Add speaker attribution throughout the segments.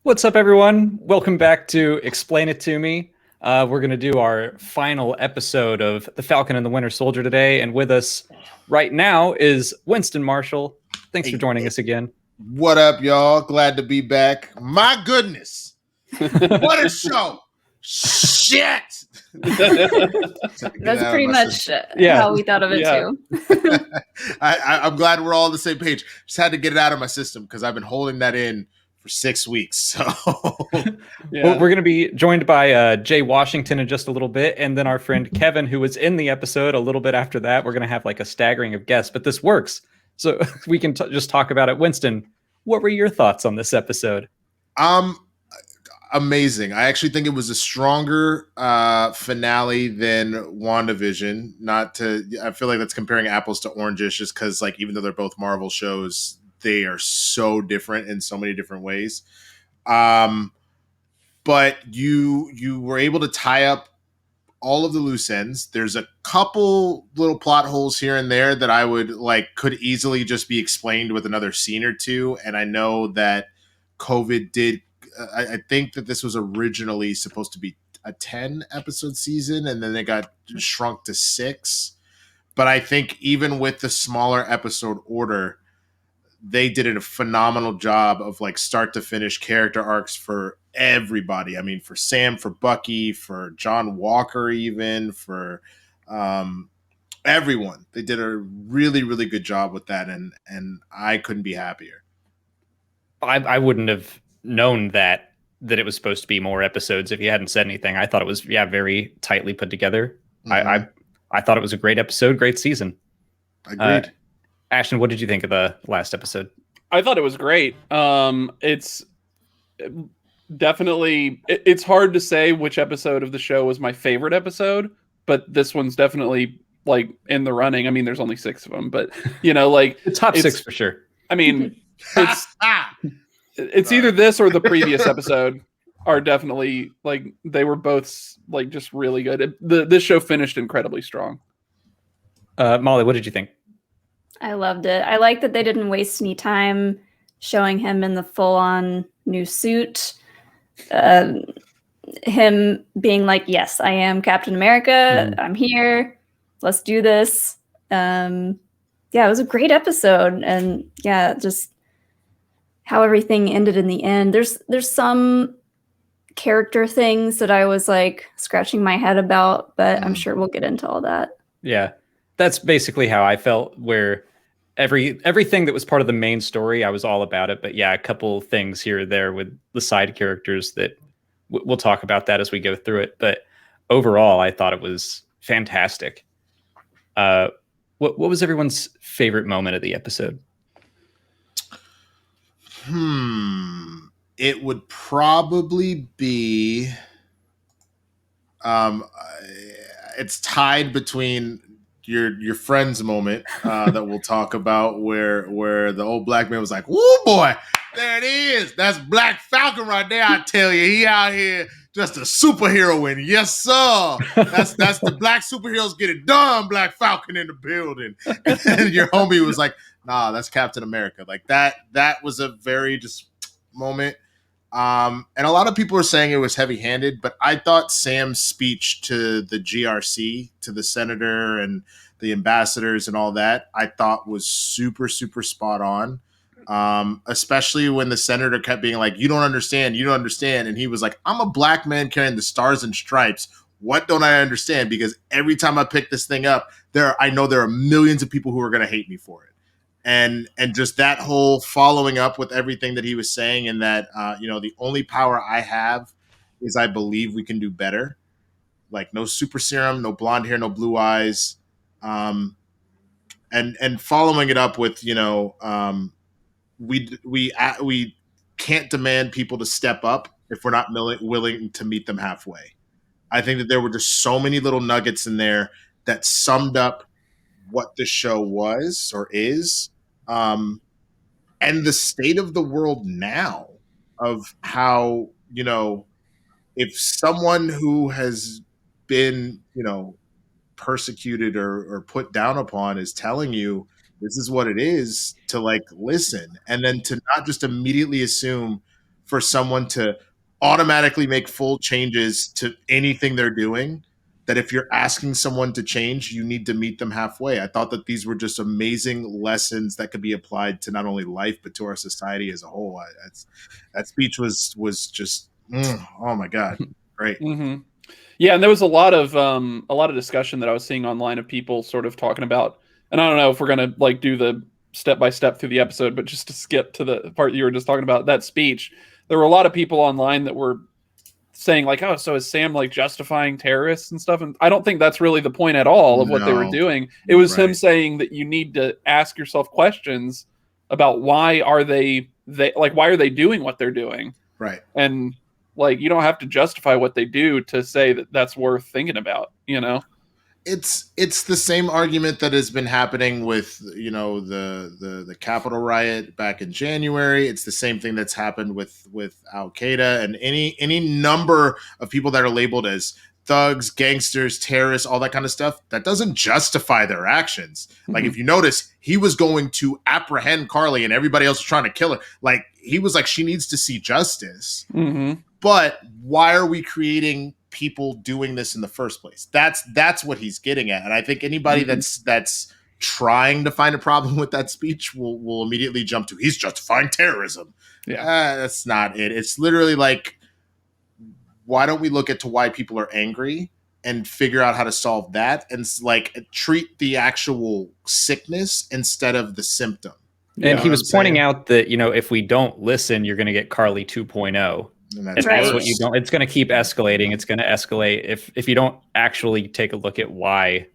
Speaker 1: What's up, everyone? Welcome back to Explain It To Me. We're going to do our final episode of The Falcon and the Winter Soldier today. And with us right now is Winston Marshall. Thanks for joining us again.
Speaker 2: What up, y'all? Glad to be back. My goodness. What a show. Shit.
Speaker 3: That's pretty much how we thought of it, too.
Speaker 2: I'm glad we're all on the same page. Just had to get it out of my system because I've been holding that in for 6 weeks. So
Speaker 1: Well, we're going to be joined by Jay Washington in just a little bit. And then our friend Kevin, who was in the episode a little bit after that. We're going to have like a staggering of guests, but this works. So we can just talk about it. Winston, what were your thoughts on this episode?
Speaker 2: Amazing. I actually think it was a stronger finale than WandaVision. I feel like that's comparing apples to oranges just because, like, even though they're both Marvel shows, they are so different in so many different ways. But you were able to tie up all of the loose ends. There's a couple little plot holes here and there that I would could easily just be explained with another scene or two. And I know that COVID did. I think that this was originally supposed to be a 10 episode season, and then they got shrunk to 6. But I think even with the smaller episode order, they did a phenomenal job of start to finish character arcs for everybody. I mean, for Sam, for Bucky, for John Walker, even for everyone. They did a really, really good job with that, and I couldn't be happier.
Speaker 1: I wouldn't have known that it was supposed to be more episodes if you hadn't said anything. I thought it was very tightly put together. Mm-hmm. I thought it was a great episode, great season.
Speaker 2: Agreed.
Speaker 1: Ashton, what did you think of the last episode?
Speaker 4: I thought it was great. It's definitely it's hard to say which episode of the show was my favorite episode, but this one's definitely in the running. I mean, there's only 6 of them, but
Speaker 1: the top 6 for sure.
Speaker 4: I mean, it's either this or the previous episode are definitely they were both just really good. This show finished incredibly strong.
Speaker 1: Molly, what did you think?
Speaker 3: I loved it. I like that they didn't waste any time showing him in the full-on new suit. Him being like, yes, I am Captain America. I'm here. Let's do this. It was a great episode. And just how everything ended in the end. There's some character things that I was scratching my head about, but I'm sure we'll get into all that.
Speaker 1: Yeah. That's basically how I felt, where everything that was part of the main story, I was all about it. But a couple things here or there with the side characters that we'll talk about that as we go through it. But overall, I thought it was fantastic. What was everyone's favorite moment of the episode?
Speaker 2: It would probably be it's tied between your friend's moment that we'll talk about, where the old black man was like, "Woo boy, there it is. That's Black Falcon right there. I tell you, he out here just a superhero, and yes sir, that's the black superheroes get it done. Black Falcon in the building." And your homie was like, "Nah, that's Captain America." That was a very just moment. And a lot of people are saying it was heavy-handed, but I thought Sam's speech to the GRC, to the senator and the ambassadors and all that, I thought was super, super spot on. Especially when the senator kept being like, you don't understand. And he was like, I'm a black man carrying the stars and stripes. What don't I understand? Because every time I pick this thing up, I know there are millions of people who are going to hate me for it. And just that whole following up with everything that he was saying, and that, the only power I have is I believe we can do better. No super serum, no blonde hair, no blue eyes. And following it up with, we can't demand people to step up if we're not willing to meet them halfway. I think that there were just so many little nuggets in there that summed up what the show was or is. And the state of the world now, of how, if someone who has been, persecuted or put down upon is telling you this is what it is, to listen, and then to not just immediately assume for someone to automatically make full changes to anything they're doing. That if you're asking someone to change, you need to meet them halfway. I thought that these were just amazing lessons that could be applied to not only life but to our society as a whole. That speech was just oh my god, great.
Speaker 4: Mm-hmm. Yeah, and there was a lot of discussion that I was seeing online of people sort of talking about, and I don't know if we're gonna like do the step by step through the episode, but just to skip to the part you were just talking about, that speech, there were a lot of people online that were saying like, oh, so is Sam like justifying terrorists and stuff? And I don't think that's really the point at all of what they were doing. It was him saying that you need to ask yourself questions about why are they doing what they're doing?
Speaker 2: Right.
Speaker 4: And like, you don't have to justify what they do to say that that's worth thinking about, you know?
Speaker 2: It's the same argument that has been happening with, you know, the Capitol riot back in January. It's the same thing that's happened with Al Qaeda and any number of people that are labeled as thugs, gangsters, terrorists, all that kind of stuff. That doesn't justify their actions. Mm-hmm. Like if you notice, he was going to apprehend Karli and everybody else was trying to kill her. Like he was like, she needs to see justice.
Speaker 4: Mm-hmm.
Speaker 2: But why are we creating people doing this in the first place? That's what he's getting at. And I think anybody that's trying to find a problem with that speech will immediately jump to he's justifying terrorism.
Speaker 4: Yeah,
Speaker 2: that's not it. It's literally like, why don't we look at to why people are angry and figure out how to solve that and like treat the actual sickness instead of the symptom.
Speaker 1: And he was pointing out that, you know, if we don't listen, you're going to get Karli 2.0. And that's what you don't. It's going to keep escalating. It's going to escalate if you don't actually take a look at why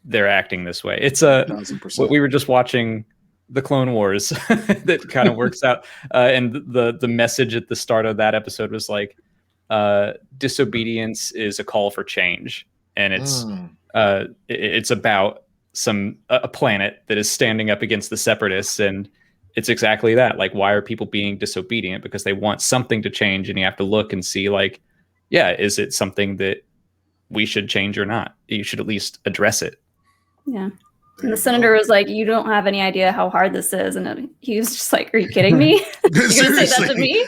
Speaker 1: they're acting this way. It's what we were just watching, the Clone Wars, that kind of works out. And the message at the start of that episode was like, disobedience is a call for change, and it's about a planet that is standing up against the separatists, and it's exactly that. Like, why are people being disobedient? Because they want something to change, and you have to look and see, like, yeah, is it something that we should change or not? You should at least address it.
Speaker 3: Yeah. And the senator was like, you don't have any idea how hard this is. And he was just like, are you kidding me? You're
Speaker 2: Seriously.
Speaker 3: say that to me?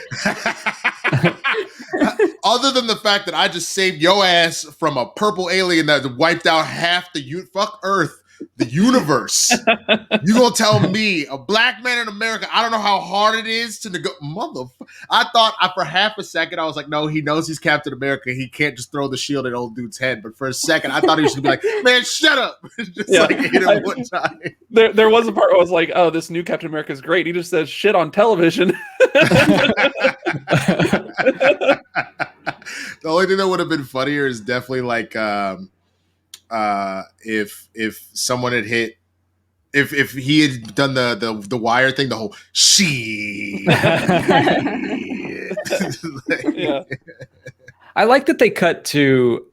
Speaker 2: Other than the fact that I just saved your ass from a purple alien that wiped out half the fuck Earth, the universe. You gonna tell me, a black man in America, I don't know how hard it is to I thought for half a second, I was like, no, he knows he's Captain America. He can't just throw the shield at old dude's head. But for a second, I thought he was gonna be like, man, shut up. Just like hit him one time.
Speaker 4: There was a part where I was like, oh, this new Captain America is great. He just says shit on television.
Speaker 2: The only thing that would have been funnier is definitely like if someone had hit, if he had done the wire thing, the whole she.
Speaker 4: Yeah.
Speaker 1: I like that they cut to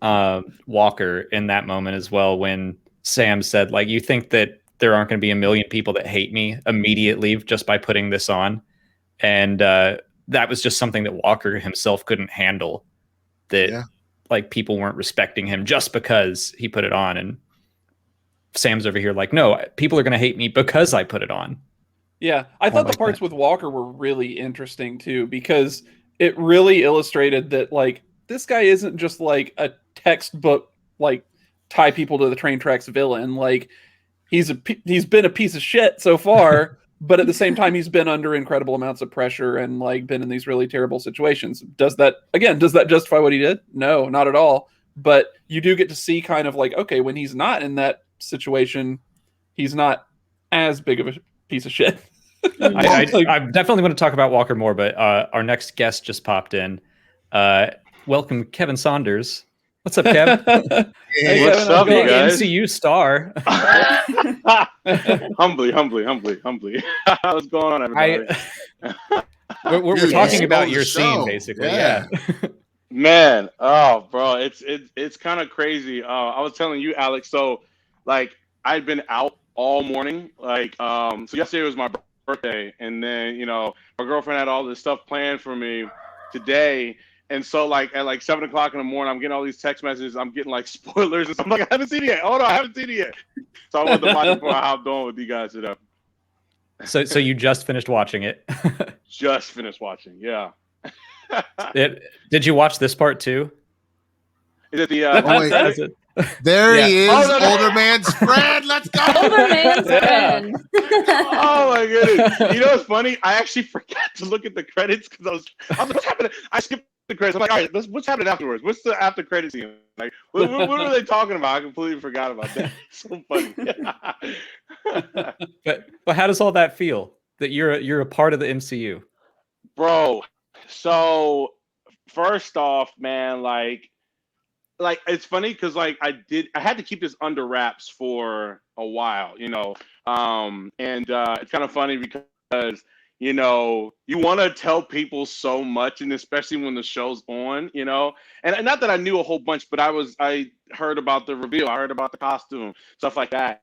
Speaker 1: Walker in that moment as well, when Sam said, like, you think that there aren't going to be a million people that hate me immediately just by putting this on. And that was just something that Walker himself couldn't handle, that like people weren't respecting him just because he put it on. And Sam's over here like, no, people are going to hate me because I put it on.
Speaker 4: Yeah, I thought the parts with Walker were really interesting too, because it really illustrated that like this guy isn't just like a textbook like tie people to the train tracks villain. Like he's been a piece of shit so far, but at the same time he's been under incredible amounts of pressure and like been in these really terrible situations. Does that justify what he did? No, not at all. But you do get to see kind of like, okay, when he's not in that situation, he's not as big of a piece of shit.
Speaker 1: I definitely want to talk about Walker more, but our next guest just popped in. Welcome, Kevin Saunders. What's up, Kev?
Speaker 5: Hey, what's up,
Speaker 1: big
Speaker 5: guys?
Speaker 1: MCU star.
Speaker 5: Humbly. What's going on, everybody?
Speaker 1: We're talking about your scene, basically. Yeah.
Speaker 5: Man, oh, bro, it's kind of crazy. I was telling you, Alex. So, like, I'd been out all morning. Like, so yesterday was my birthday, and then my girlfriend had all this stuff planned for me today. And so, like, at like 7 o'clock in the morning, I'm getting all these text messages. I'm getting like spoilers, and so I'm like, I haven't seen it yet. Oh no, I haven't seen it yet. So I wanted to watch it before I hopped on with you guys today.
Speaker 1: So you just finished watching it?
Speaker 5: Just finished watching, yeah.
Speaker 1: Did you watch this part too?
Speaker 5: Is it the?
Speaker 1: Is it-
Speaker 2: There
Speaker 1: Yeah.
Speaker 2: he is,
Speaker 5: Oh, no, no.
Speaker 2: older man's friend. Let's go.
Speaker 3: Older man's
Speaker 4: Yeah.
Speaker 3: friend.
Speaker 5: Oh my goodness! You know what's funny? I actually forgot to look at the credits because I was like, what's happening? I skipped the credits. I'm like, all right, what's happening afterwards? What's the after credits scene? Like, what are they talking about? I completely forgot about that. It's so funny.
Speaker 1: But how does all that feel? That you're a part of the MCU?
Speaker 5: Bro, so first off, man, like it's funny because like I had to keep this under wraps for a while, you know. And it's kind of funny because you know you want to tell people so much, and especially when the show's on, you know. And not that I knew a whole bunch, but I heard about the reveal, I heard about the costume, stuff like that.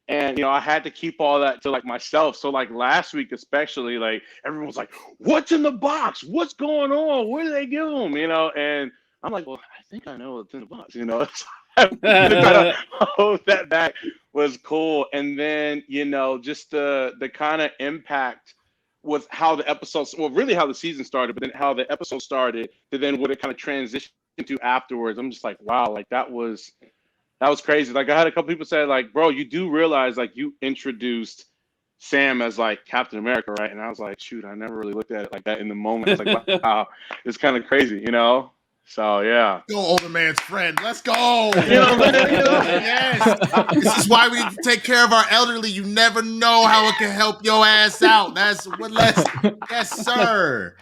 Speaker 5: And you know, I had to keep all that to like myself. So like last week, especially, like everyone was like, "What's in the box? What's going on? Where did they give them?" You know, and I'm like, "Well, I think I know what's in the box." You know, to kind of hold that back was cool. And then you know, just the kind of impact was how the episodes, well, really how the season started, but then how the episode started, to then what it kind of transitioned to afterwards. I'm just like, wow, like that was crazy. Like I had a couple people say, like, bro, you do realize like you introduced Sam as like Captain America, right? And I was like, shoot, I never really looked at it like that in the moment. I was like, wow, it's kind of crazy, you know? So yeah.
Speaker 2: Go, older man's friend. Let's go.
Speaker 5: You know what I'm saying?
Speaker 2: Yes. This is why we need to take care of our elderly. You never know how it can help your ass out. That's what yes, sir.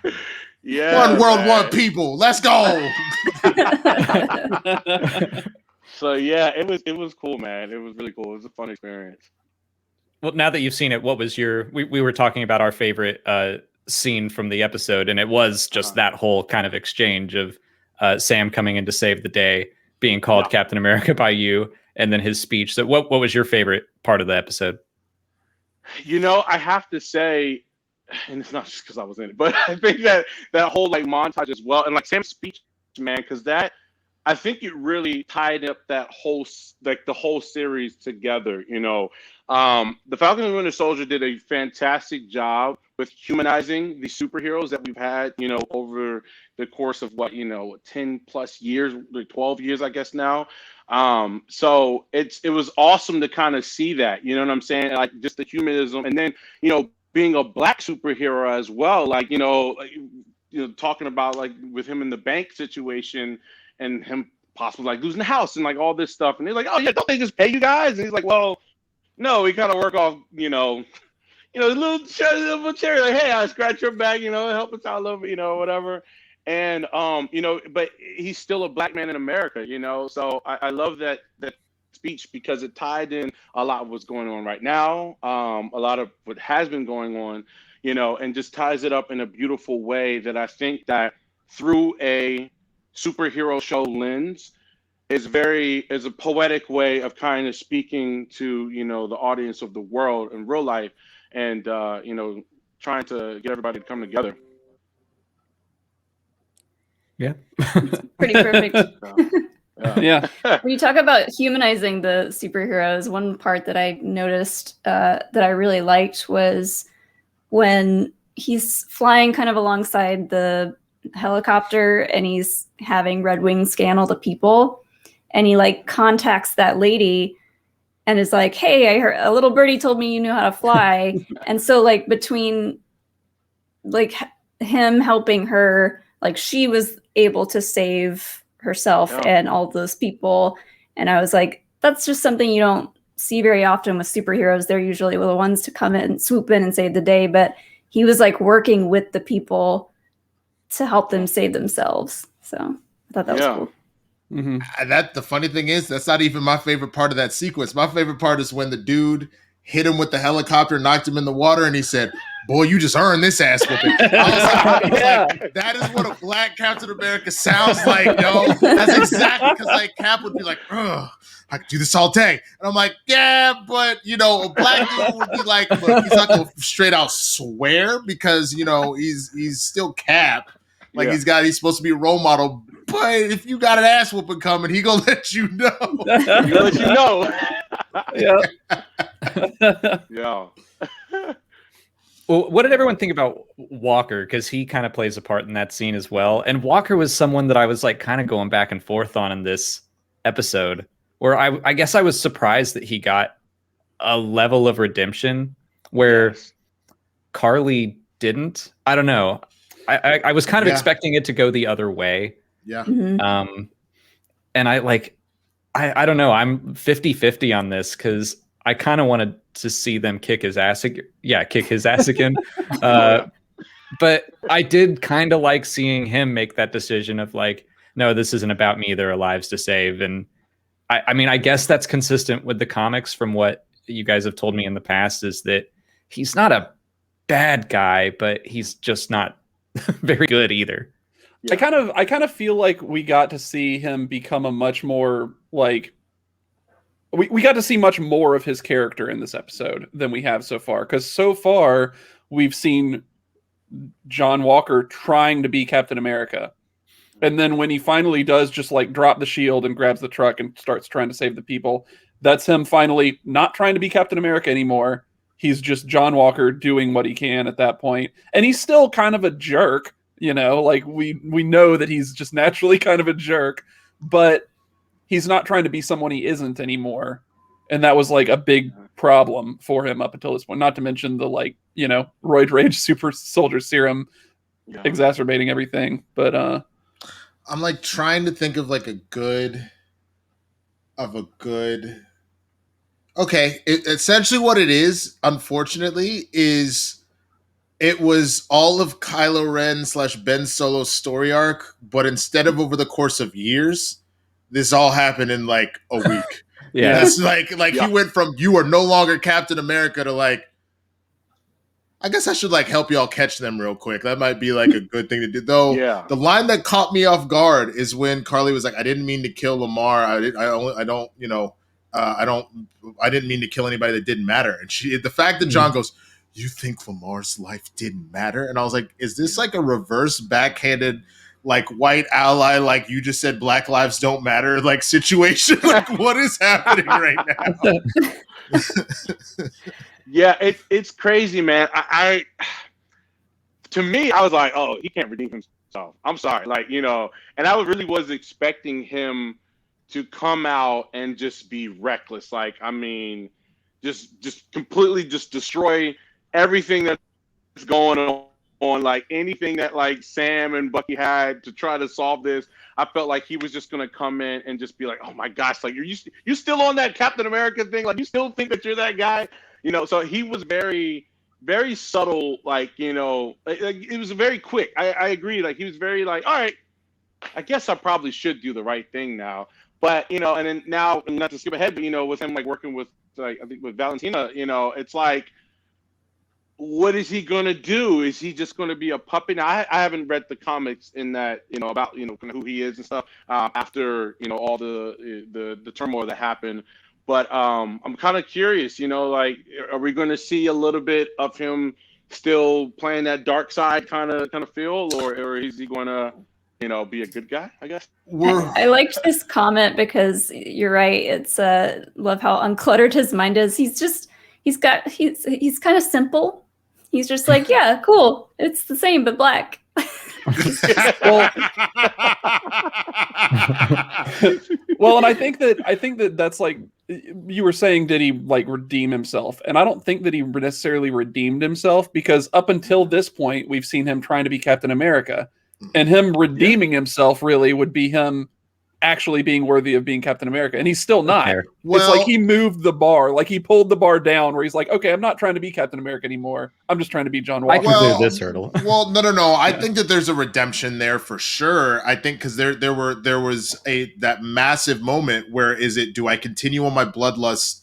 Speaker 5: Yeah.
Speaker 2: One world,
Speaker 5: man.
Speaker 2: one people. Let's go.
Speaker 5: So yeah, it was cool, man. It was really cool. It was a fun experience.
Speaker 1: Well, now that you've seen it, what was we were talking about our favorite scene from the episode, and it was just that whole kind of exchange of Sam coming in to save the day, being called Captain America by you, and then his speech. So what was your favorite part of the episode?
Speaker 5: You know, I have to say, and it's not just because I was in it, but I think that whole like montage as well, and like Sam's speech, man, because that, I think it really tied up that whole, like the whole series together, you know. The Falcon and Winter Soldier did a fantastic job with humanizing the superheroes that we've had, you know, over the course of 10 plus years, like 12 years, I guess now. So it was awesome to kind of see that, you know what I'm saying? Like just the humanism, and then, you know, being a black superhero as well, like, talking about like with him in the bank situation and him possibly like losing the house and like all this stuff. And they're like, oh yeah, don't they just pay you guys? And he's like, well, no, we kind of work off, a little charity, like, hey, I scratch your back, help us out a little bit, whatever. And, but he's still a black man in America, so I love that speech because it tied in a lot of what's going on right now, a lot of what has been going on, and just ties it up in a beautiful way that I think that through a superhero show lens is a poetic way of kind of speaking to, the audience of the world in real life and, trying to get everybody to come together.
Speaker 1: Yeah.
Speaker 3: Pretty perfect.
Speaker 4: Yeah.
Speaker 3: When you talk about humanizing the superheroes, one part that I noticed that I really liked was when he's flying kind of alongside the helicopter and he's having Red Wing scan all the people, and he like contacts that lady and is like, hey, I heard a little birdie told me you knew how to fly. And so like between like him helping her, like she was able to save herself and all those people. And I was like, that's just something you don't see very often with superheroes. They're usually the ones to come in, swoop in and save the day. But he was like working with the people to help them save themselves. So I thought that was cool.
Speaker 4: Mm-hmm.
Speaker 2: That the funny thing is, that's not even my favorite part of that sequence. My favorite part is when the dude hit him with the helicopter, knocked him in the water, and he said, boy, you just earned this ass whooping. I was like, that is what a black Captain America sounds like, yo. That's exactly, because like Cap would be like, ugh, I could do this all day. And I'm like, yeah, but a black dude would be like, look, he's not gonna straight out swear because he's still Cap. Like he's supposed to be a role model, but if you got an ass whooping coming, he gonna let you know.
Speaker 5: He'll let you know.
Speaker 4: Yeah.
Speaker 5: Yeah.
Speaker 1: Well, what did everyone think about Walker? Because he kind of plays a part in that scene as well. And Walker was someone that I was like kind of going back and forth on in this episode, where I guess I was surprised that he got a level of redemption where Karli didn't. I don't know. I was kind of expecting it to go the other way.
Speaker 2: Yeah.
Speaker 3: Mhm.
Speaker 1: And I don't know. I'm 50-50 on this because I kind of wanted to see them kick his ass again. But I did kind of like seeing him make that decision of like, no, this isn't about me. There are lives to save. And I mean, I guess that's consistent with the comics from what you guys have told me in the past, is that he's not a bad guy, but he's just not very good either.
Speaker 4: Yeah. I kind of feel like we got to see him become a much more like we got to see much more of his character in this episode than we have so far. Because so far we've seen John Walker trying to be Captain America. And then when he finally does just like drop the shield and grabs the truck and starts trying to save the people, that's him finally not trying to be Captain America anymore. He's just John Walker doing what he can at that point. And he's still kind of a jerk, you know, like we know that he's just naturally kind of a jerk, but he's not trying to be someone he isn't anymore. And that was like a big problem for him up until this point, not to mention the like, you know, roid rage super soldier serum exacerbating everything. But
Speaker 2: I'm like trying to think of like a good okay, essentially what it is, unfortunately, is it was all of Kylo Ren / Ben Solo's story arc, but instead of over the course of years, this all happened in like a week.
Speaker 1: Yeah.
Speaker 2: It's like he went from you are no longer Captain America to like, I guess I should like help y'all catch them real quick. That might be like a good thing to do. Though the line that caught me off guard is when Karli was like, I didn't mean to kill Lamar. I didn't mean to kill anybody that didn't matter. And the fact that John goes, you think Lamar's life didn't matter? And I was like, is this like a reverse backhanded, like white ally, like you just said Black lives don't matter, like situation? Like what is happening right now?
Speaker 5: Yeah, it's crazy, man. I to me, I was like, oh, he can't redeem himself. I'm sorry, like, you know, and I really was expecting him to come out and just be reckless. Like, I mean, just completely just destroy everything that's going on, like anything that like Sam and Bucky had to try to solve this. I felt like he was just gonna come in and just be like, oh my gosh, like you still on that Captain America thing? Like you still think that you're that guy? You know, so he was very, very subtle, like, you know, like it was very quick. I agree. Like he was very like, all right, I guess I probably should do the right thing now. But, you know, and then now, not to skip ahead, but, you know, with him like working with, like, I think with Valentina, you know, it's like, what is he going to do? Is he just going to be a puppet? Now, I haven't read the comics in that, you know, about, you know, kind of who he is and stuff after, you know, all the turmoil that happened. But I'm kind of curious, you know, like, are we going to see a little bit of him still playing that dark side kind of feel, or is he going to, you know, be a good guy, I guess?
Speaker 3: I liked this comment because you're right. It's love how uncluttered his mind is. He's kind of simple. He's just like, yeah, cool. It's the same, but black.
Speaker 4: Well, and I think that that's like you were saying, did he like redeem himself? And I don't think that he necessarily redeemed himself, because up until this point, we've seen him trying to be Captain America, and him redeeming himself really would be him actually being worthy of being Captain America, and he's still not. Well, it's like he moved the bar, like he pulled the bar down where he's like, okay, I'm not trying to be Captain America anymore. I'm just trying to be John Walker.
Speaker 1: I can clear this hurdle.
Speaker 2: Well, no. I think that there's a redemption there for sure. I think because there was that massive moment where do I continue on my bloodlust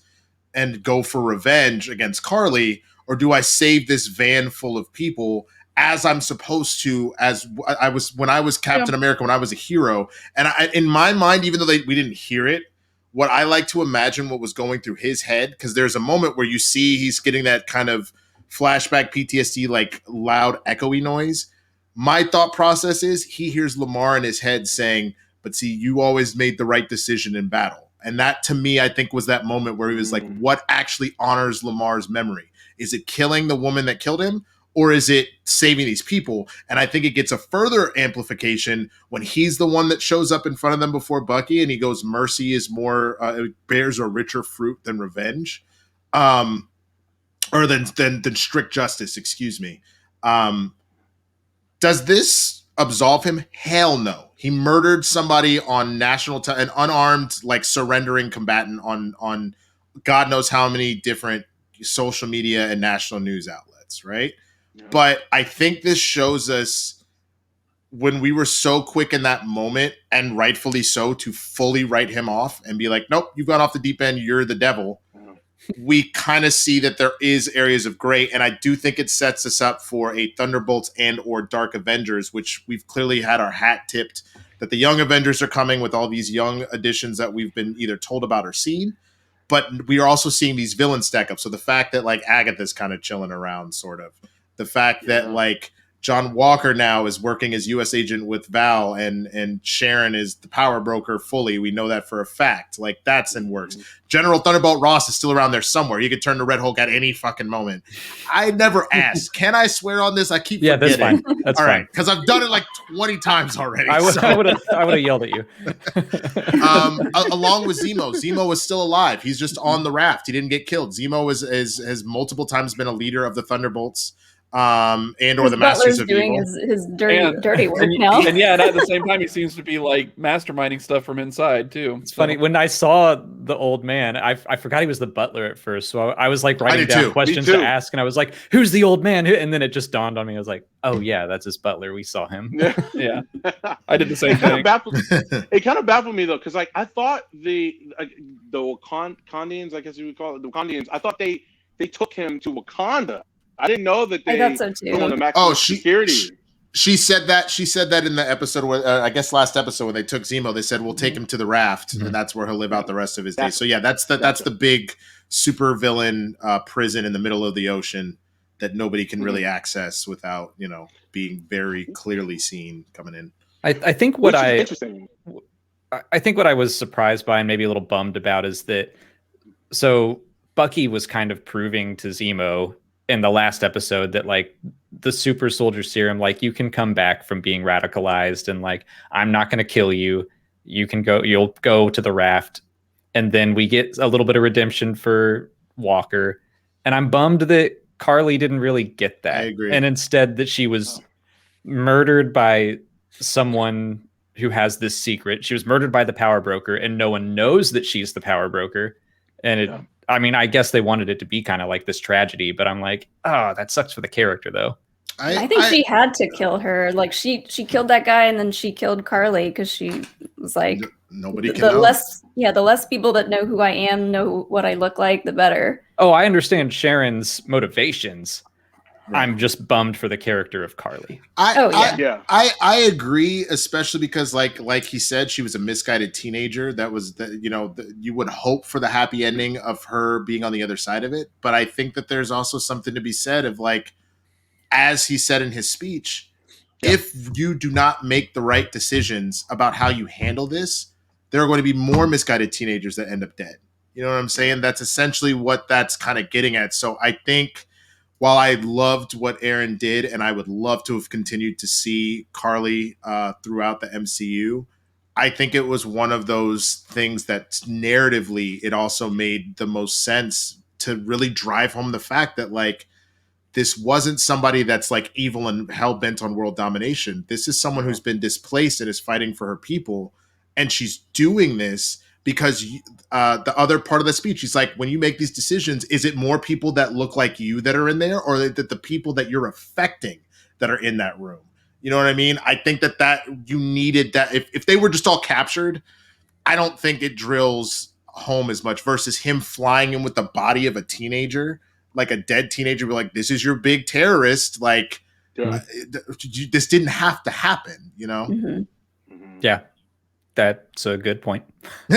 Speaker 2: and go for revenge against Karli, or do I save this van full of people as I'm supposed to, as I was when I was Captain America, when I was a hero? And in my mind, even though we didn't hear it, what I like to imagine what was going through his head, because there's a moment where you see he's getting that kind of flashback PTSD, like loud echoey noise. My thought process is he hears Lamar in his head saying, but see, you always made the right decision in battle. And that, to me, I think was that moment where he was like, what actually honors Lamar's memory? Is it killing the woman that killed him? or is it saving these people? And I think it gets a further amplification when he's the one that shows up in front of them before Bucky, and he goes, mercy is more, bears a richer fruit than revenge. Or than strict justice, excuse me. Does this absolve him? Hell no. He murdered somebody on national an unarmed, like, surrendering combatant on God knows how many different social media and national news outlets, right? Yeah. But I think this shows us when we were so quick in that moment, and rightfully so, to fully write him off and be like, nope, you've gone off the deep end, you're the devil. We kind of see that there is areas of gray, and I do think it sets us up for a Thunderbolts and or Dark Avengers, which we've clearly had our hat tipped that the Young Avengers are coming with all these young additions that we've been either told about or seen, but we are also seeing these villains stack up. So the fact that, like, Agatha's kind of chilling around, sort of. The fact that, like, John Walker now is working as U.S. agent with Val, and Sharon is the power broker fully. We know that for a fact. Like, that's in works. General Thunderbolt Ross is still around there somewhere. You could turn to Red Hulk at any fucking moment. I never asked. Can I swear on this? I keep forgetting.
Speaker 1: That's fine. That's
Speaker 2: all
Speaker 1: fine.
Speaker 2: right, because I've done it like 20 times already.
Speaker 1: I would have yelled at you.
Speaker 2: Along with Zemo. Zemo is still alive. He's just on the raft. He didn't get killed. Zemo has multiple times been a leader of the Thunderbolts. And or the Masters of
Speaker 3: doing
Speaker 2: Evil.
Speaker 3: his dirty work now.
Speaker 4: And at the same time, he seems to be like masterminding stuff from inside too.
Speaker 1: It's funny, when I saw the old man, I forgot he was the butler at first, so I was like writing down questions to ask, and I was like, "Who's the old man?" And then it just dawned on me. I was like, "Oh yeah, that's his butler. We saw him."
Speaker 4: Yeah. I did the same thing.
Speaker 5: It kind of baffled me though, because like I thought the Wakandians, I guess you would call it the Wakandians. I thought they took him to Wakanda. I didn't know that they
Speaker 3: I thought so too.
Speaker 5: On the maximum security.
Speaker 2: She said that in the episode where I guess last episode when they took Zemo, they said we'll take him to the raft, and that's where he'll live out the rest of his days. So yeah, that's the big super villain prison in the middle of the ocean that nobody can really access without, being very clearly seen coming in.
Speaker 1: I think what I think what I was surprised by and maybe a little bummed about is that so Bucky was kind of proving to Zemo in the last episode that, like, the super soldier serum, like, you can come back from being radicalized, and, like, I'm not going to kill you. You'll go to the raft. And then we get a little bit of redemption for Walker. And I'm bummed that Karli didn't really get that.
Speaker 2: I agree.
Speaker 1: And instead that she was murdered by someone who has this secret. She was murdered by the power broker, and no one knows that she's the power broker. And I mean, I guess they wanted it to be kind of like this tragedy, but I'm like, oh, that sucks for the character, though.
Speaker 3: I think she had to kill her. Like, she killed that guy, and then she killed Karli because she was like,
Speaker 2: nobody can know.
Speaker 3: The less people that know who I am, know what I look like, the better.
Speaker 1: Oh, I understand Sharon's motivations. Right. I'm just bummed for the character of Karli.
Speaker 2: I agree, especially because like he said, she was a misguided teenager. That was you would hope for the happy ending of her being on the other side of it. But I think that there's also something to be said of, like, as he said in his speech, if you do not make the right decisions about how you handle this, there are going to be more misguided teenagers that end up dead. You know what I'm saying? That's essentially what that's kind of getting at. So I think, while I loved what Aaron did, and I would love to have continued to see Karli throughout the MCU, I think it was one of those things that narratively it also made the most sense to really drive home the fact that, like, this wasn't somebody that's, like, evil and hell-bent on world domination. This is someone who's been displaced and is fighting for her people, and she's doing this because the other part of the speech, he's like, when you make these decisions, is it more people that look like you that are in there, or that the people that you're affecting that are in that room? You know what I mean? I think that you needed that. If they were just all captured, I don't think it drills home as much versus him flying in with the body of a teenager, like a dead teenager, be like, this is your big terrorist. Like, this didn't have to happen,
Speaker 3: Mm-hmm.
Speaker 1: Yeah. That's a good point.
Speaker 3: Do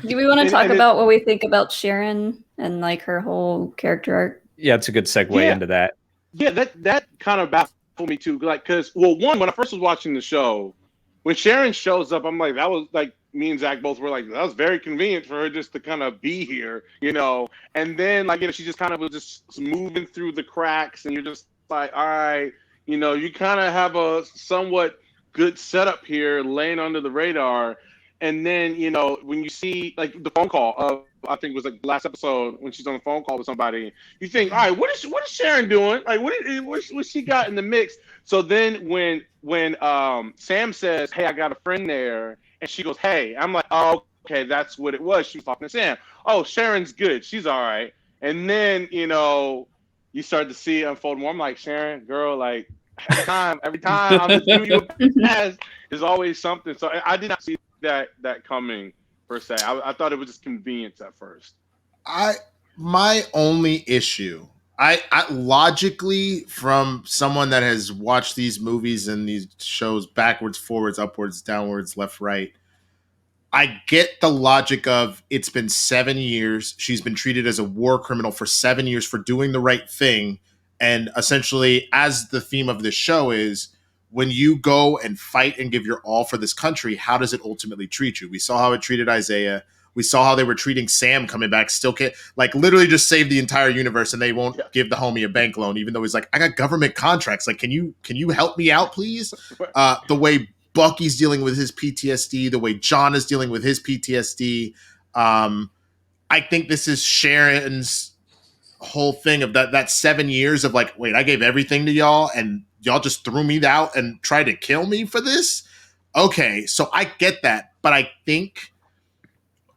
Speaker 3: we want to talk about what we think about Sharon and, like, her whole character arc?
Speaker 1: Yeah, it's a good segue into that.
Speaker 5: Yeah, that kind of baffled me too. Like, because, well, one, when I first was watching the show, when Sharon shows up, I'm like, that was like, me and Zach both were like, that was very convenient for her just to kind of be here, you know. And then like, you know, she just kind of was just moving through the cracks, and you're just like, all right, you know, you kind of have a somewhat good setup here, laying under the radar. And then, you know, when you see like the phone call of, I think it was like last episode when she's on the phone call with somebody, you think, all right, what is Sharon doing? Like, what she got in the mix? So then when Sam says, hey, I got a friend there, and she goes, hey, I'm like, oh, okay, that's what it was. She was talking to Sam. Oh, Sharon's good. She's all right. And then, you know, you start to see it unfold more. I'm like, Sharon, girl, like every time I'm just giving you a pass, there's always something. So I did not see that coming per se. I thought it was just convenience at first.
Speaker 2: My only issue, I logically, from someone that has watched these movies and these shows backwards, forwards, upwards, downwards, left, right, I get the logic of it's been 7 years. She's been treated as a war criminal for 7 years for doing the right thing. And essentially, as the theme of this show is, when you go and fight and give your all for this country, how does it ultimately treat you? We saw how it treated Isaiah. We saw how they were treating Sam coming back, still can't, like, literally just save the entire universe, and they won't give the homie a bank loan, even though he's like, I got government contracts. Like, can you help me out, please? The way Bucky's dealing with his PTSD, the way John is dealing with his PTSD. I think this is Sharon's whole thing of that 7 years of like, wait, I gave everything to y'all, and y'all just threw me out and tried to kill me for this? Okay, so I get that, but I think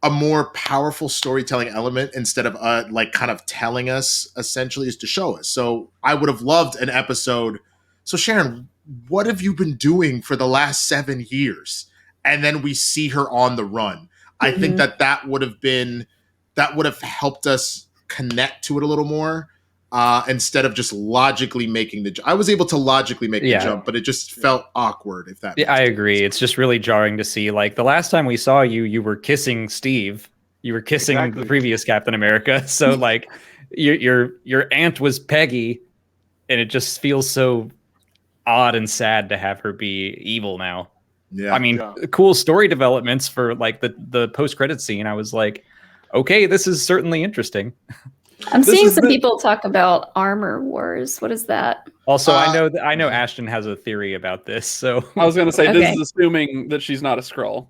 Speaker 2: a more powerful storytelling element, instead of like kind of telling us, essentially, is to show us. So I would have loved an episode. So Sharon, what have you been doing for the last 7 years? And then we see her on the run. I think that would have helped us connect to it a little more, instead of just logically making the jump. I was able to logically make the jump, but it just felt awkward, if that makes sense.
Speaker 1: I agree. It's just really jarring to see, like, the last time we saw you, you were kissing Steve. You were kissing the previous Captain America. So, like, your aunt was Peggy, and it just feels so odd and sad to have her be evil now. Yeah. I mean, cool story developments for, like, the post-credit scene. I was like, okay, this is certainly interesting.
Speaker 3: I'm seeing some people talk about Armor Wars. What is that?
Speaker 1: Also, I know Ashton has a theory about this. So
Speaker 4: I was going to say, this is assuming that she's not a Skrull.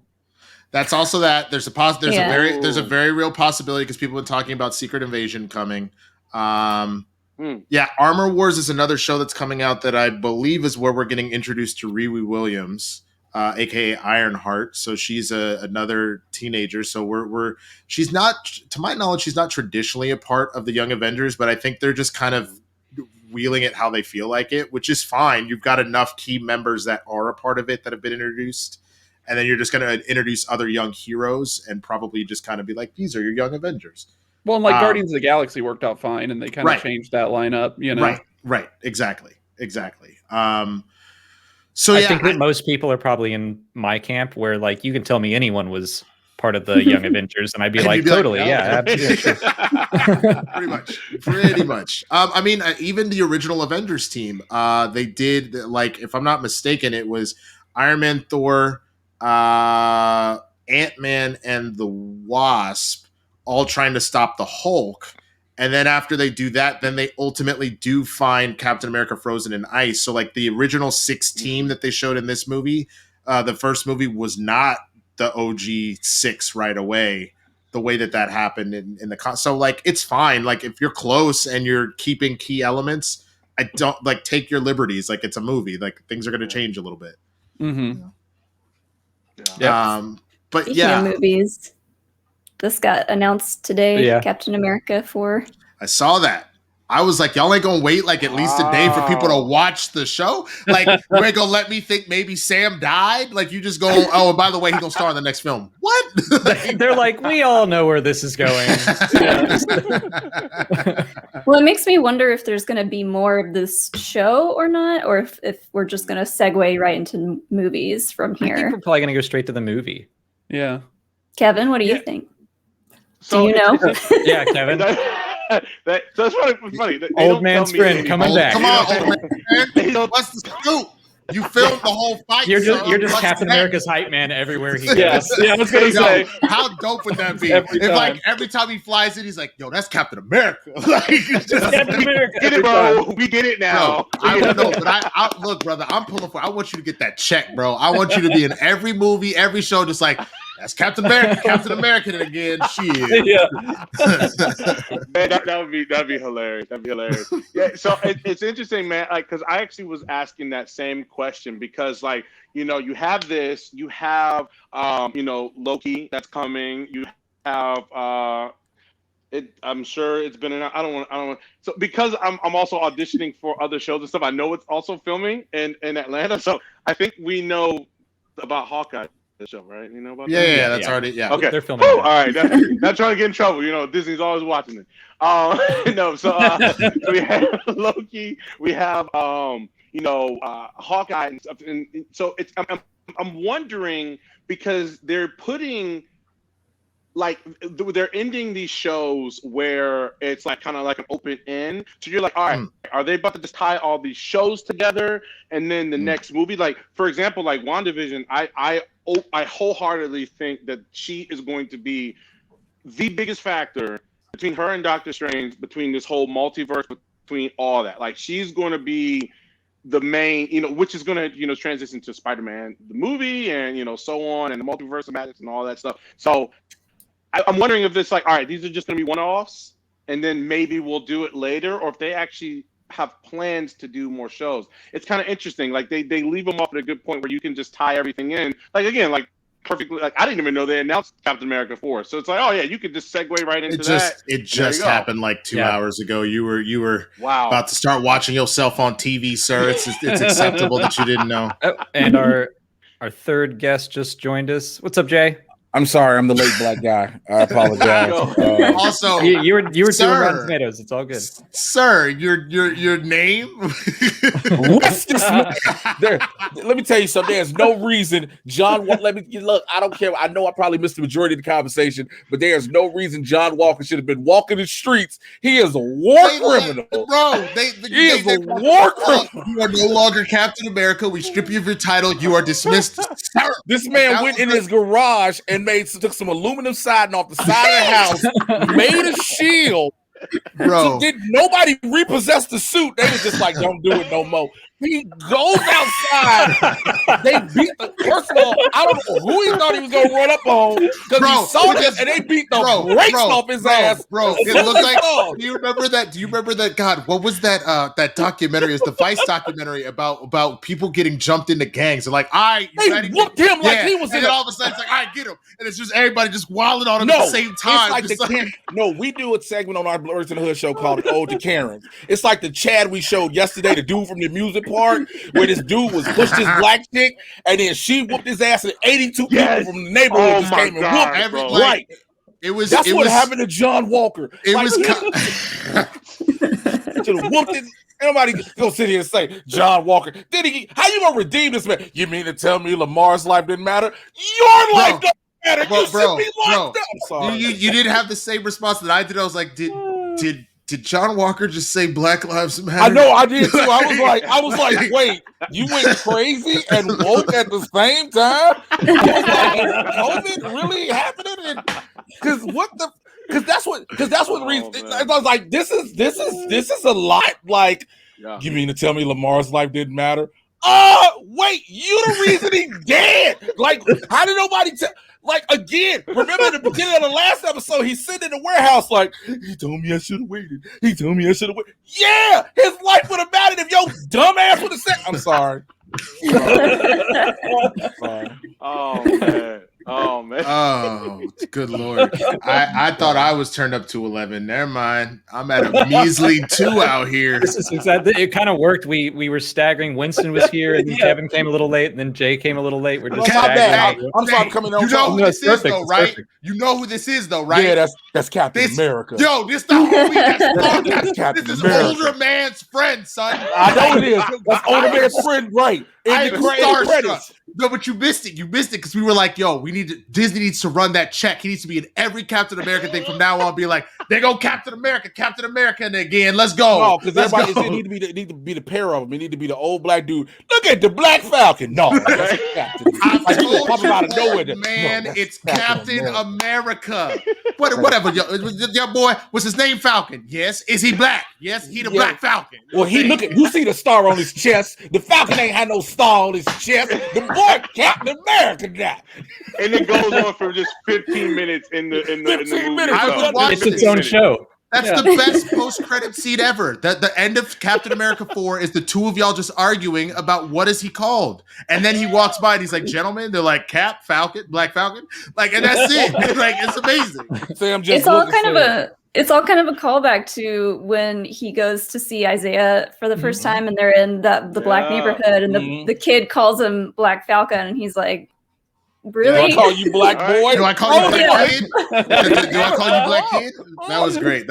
Speaker 2: That's also that. There's a very real possibility, because people have been talking about Secret Invasion coming. Yeah, Armor Wars is another show that's coming out that I believe is where we're getting introduced to Riri Williams, aka Ironheart. So she's another teenager. So she's not, to my knowledge, she's not traditionally a part of the Young Avengers, but I think they're just kind of wheeling it how they feel like it, which is fine. You've got enough key members that are a part of it that have been introduced, and then you're just going to introduce other young heroes and probably just kind of be like, these are your Young Avengers.
Speaker 4: Well, and like Guardians of the Galaxy worked out fine, and they kind of changed that lineup, you know?
Speaker 2: Right. Exactly.
Speaker 1: So I think that most people are probably in my camp, where, like, you can tell me anyone was part of the Young Avengers, and I'd be like, totally, absolutely.
Speaker 2: Pretty much. I mean, even the original Avengers team, they did, like, if I'm not mistaken, it was Iron Man, Thor, Ant-Man, and the Wasp all trying to stop the Hulk. And then after they do that, then they ultimately do find Captain America frozen in ice. So, like, the original 6 team that they showed in this movie, the first movie was not the OG 6 right away, the way that happened in the so, like, it's fine. Like, if you're close and you're keeping key elements, I don't, like, take your liberties. Like, it's a movie. Like, things are going to change a little bit.
Speaker 4: Mm-hmm.
Speaker 2: But
Speaker 3: Speaking of movies, this got announced today. Captain America 4.
Speaker 2: I saw that. I was like, y'all ain't gonna wait like at least a day for people to watch the show? Like, you ain't gonna let me think maybe Sam died? Like, you just go, oh, and by the way, he's gonna star in the next film. What?
Speaker 1: They're like, we all know where this is going.
Speaker 3: Well, it makes me wonder if there's gonna be more of this show or not, or if we're just gonna segue right into movies from here.
Speaker 1: I think we're probably gonna go straight to the movie.
Speaker 4: Yeah.
Speaker 3: Kevin, what do you think?
Speaker 5: So,
Speaker 3: do you know?
Speaker 1: Yeah, Kevin.
Speaker 5: That's funny.
Speaker 1: Old man sprint coming back.
Speaker 2: Come on, old man. What's the scoop? You filmed the whole fight.
Speaker 1: You're just
Speaker 2: What's
Speaker 1: Captain
Speaker 2: next?
Speaker 1: America's hype man everywhere he goes.
Speaker 4: Yeah, I was gonna say.
Speaker 2: How dope would that be?
Speaker 4: Every
Speaker 2: if
Speaker 4: time.
Speaker 2: like every time he flies in, he's like, "Yo, that's Captain America." Like, just,
Speaker 4: Captain America.
Speaker 5: Get it, bro. We get it now.
Speaker 2: I don't know, but I look, brother. I'm pulling for. I want you to get that check, bro. I want you to be in every movie, every show, just like that's Captain America. Captain America again. Shit.
Speaker 4: Yeah.
Speaker 5: Man, that'd be hilarious. That'd be hilarious. Yeah. So it's interesting, man. Like, because I actually was asking that same question because, like, you know, you have this, you have, you know, Loki that's coming. You have, I'm sure it's been. I don't want. So because I'm also auditioning for other shows and stuff, I know it's also filming in Atlanta. So I think we know about Hawkeye. The show, right? You know about that?
Speaker 2: Yeah, that's already
Speaker 5: Okay,
Speaker 1: they're filming.
Speaker 5: All right, not trying to get in trouble. You know, Disney's always watching it. No, so we have Loki, we have you know, Hawkeye and stuff, and so it's I'm wondering because they're putting like they're ending these shows where it's like kind of like an open end. So you're like, all right, are they about to just tie all these shows together and then the next movie? Like, for example, like WandaVision, I wholeheartedly think that she is going to be the biggest factor between her and Doctor Strange, between this whole multiverse, between all that. Like, she's going to be the main, you know, which is going to, you know, transition to Spider-Man, the movie, and, you know, so on, and the multiverse of madness and all that stuff. So I'm wondering if it's like, all right, these are just going to be one-offs, and then maybe we'll do it later, or if they actually have plans to do more shows. It's kind of interesting. Like, they leave them off at a good point where you can just tie everything in. Like, again, like, perfectly, like, I didn't even know they announced Captain America 4. So it's like, oh, yeah, you could just segue right into that.
Speaker 2: It just happened like 2 hours ago. You were
Speaker 5: wow
Speaker 2: about to start watching yourself on TV, sir. It's acceptable that you didn't know.
Speaker 1: And our third guest just joined us. What's up, Jay?
Speaker 6: I'm sorry, I'm the late black guy. I apologize.
Speaker 2: Also,
Speaker 1: you were doing Rotten Tomatoes. It's all good,
Speaker 2: sir. Your name?
Speaker 6: What's this? Let me tell you something. There's no reason John. Look. I don't care. I know I probably missed the majority of the conversation, but there's no reason John Walker should have been walking the streets. He is a war criminal,
Speaker 2: bro. He is a war criminal. You are no longer Captain America. We strip you of your title. You are dismissed, sir.
Speaker 6: This man went in his garage and took some aluminum siding off the side of the house, made a shield.
Speaker 2: Bro,
Speaker 6: so did nobody repossess the suit? They was just like, don't do it no more. He goes outside. They beat first of all, I don't know who he thought he was gonna run up on because he saw this and they beat the brakes off his ass.
Speaker 2: Bro, it looked like. Do you remember that? Do you remember that? God, what was that? That documentary? It's the Vice documentary about people getting jumped into gangs. And like,
Speaker 6: they whooped him like he was.
Speaker 2: And then all of a sudden, it's like, all right, get him. And it's just everybody just wilding on him at the same time.
Speaker 6: It's like no, we do a segment on our Blurs in the Hood show called "Ode to Karens." It's like the Chad we showed yesterday, the dude from the music part, where this dude was pushed his black chick, and then she whooped his ass, and 82 people from the neighborhood just came and whooped everyone. Right. That's what happened to John Walker.
Speaker 2: It was
Speaker 6: should have whooped it. Nobody gonna sit here and say John Walker. How you gonna redeem this man? You mean to tell me Lamar's life didn't matter? Your life doesn't matter. You should be locked up. I'm sorry.
Speaker 2: You didn't have the same response that I did. I was like, did John Walker just say Black Lives Matter?
Speaker 6: I know I did too. I was like, wait, you went crazy and woke at the same time? COVID really happening? Because that's what the reason. I was like, this is a lot. Like, you mean to tell me Lamar's life didn't matter? Wait, you the reason he dead? Like, how did nobody tell? Like, again, remember at the beginning of the last episode, he's sitting in the warehouse like, he told me I should have waited. He told me I should have waited. Yeah, his life would have mattered if your dumb ass would have said, I'm sorry.
Speaker 5: Oh, man.
Speaker 2: Oh, good Lord. I thought I was turned up to 11. Never mind. I'm at a measly 2 out here.
Speaker 1: It kind of worked. We were staggering. Winston was here, and then Kevin came a little late, and then Jay came a little late. We're just staggering.
Speaker 6: I'm sorry, coming on.
Speaker 2: You know who this is, though, right? You know who this is, though, right?
Speaker 6: Yeah, that's Captain America.
Speaker 2: Yo, this the homie that's
Speaker 6: Captain
Speaker 2: This is
Speaker 6: America.
Speaker 2: older man's friend, son.
Speaker 6: I know it is. That's older man's friend, right?
Speaker 2: I am starstruck. No, but you missed it. You missed it because we were like, yo, Disney needs to run that check. He needs to be in every Captain America thing from now on. Be like, there go Captain America, and again, let's go.
Speaker 6: No, because everybody need to be the pair of them. It need to be the old black dude. Look at the Black Falcon. No, that's Captain.
Speaker 2: I told
Speaker 6: you,
Speaker 2: man, it's Captain America. Whatever, your boy, what's his name? Falcon. Yes. Is he black? Yes, he the Black Falcon.
Speaker 6: Well, you see the star on his chest. The Falcon ain't had no star on his chest. The boy Captain America got.
Speaker 5: And it goes on for just 15 minutes in the movie.
Speaker 2: I would watch
Speaker 1: it's its own show.
Speaker 2: That's the best post-credit scene ever. The end of Captain America 4 is the two of y'all just arguing about what is he called. And then he walks by and he's like, gentlemen, they're like, Cap, Falcon, Black Falcon. Like, and that's it. Like, it's amazing.
Speaker 6: Sam just
Speaker 3: it's all kind of a callback to when he goes to see Isaiah for the first time and they're in the black neighborhood and the kid calls him Black Falcon and he's like, really?
Speaker 6: Do I call you Black Boy?
Speaker 2: Do I call you Black Kid? Do I call you Black Kid? That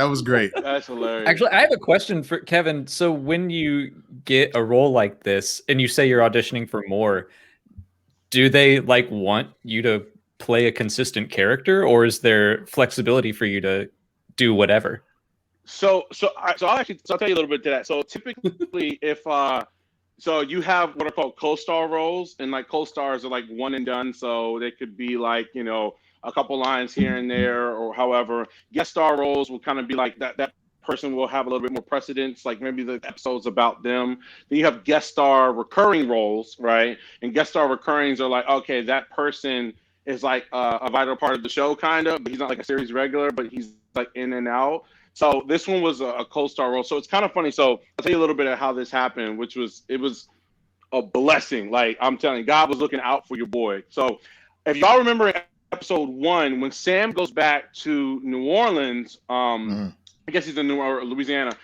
Speaker 2: was great.
Speaker 5: That's hilarious.
Speaker 1: Actually, I have a question for Kevin. So when you get a role like this and you say you're auditioning for more, do they want you to play a consistent character, or is there flexibility for you to do whatever?
Speaker 5: So I'll tell you a little bit to that. So typically, if so you have what are called co-star roles, and co-stars are one and done. So they could be a couple lines here and there, or however. Guest star roles will kind of be that person will have a little bit more precedence, maybe the episode's about them. Then you have guest star recurring roles, right? And guest star recurrings are okay, that person is a vital part of the show, kind of, but he's not a series regular, but he's in and out. So this one was a co-star role. So it's kind of funny. So I'll tell you a little bit of how this happened, it was a blessing. I'm telling you, God was looking out for your boy. So if y'all remember episode 1, when Sam goes back to New Orleans, I guess he's in Louisiana,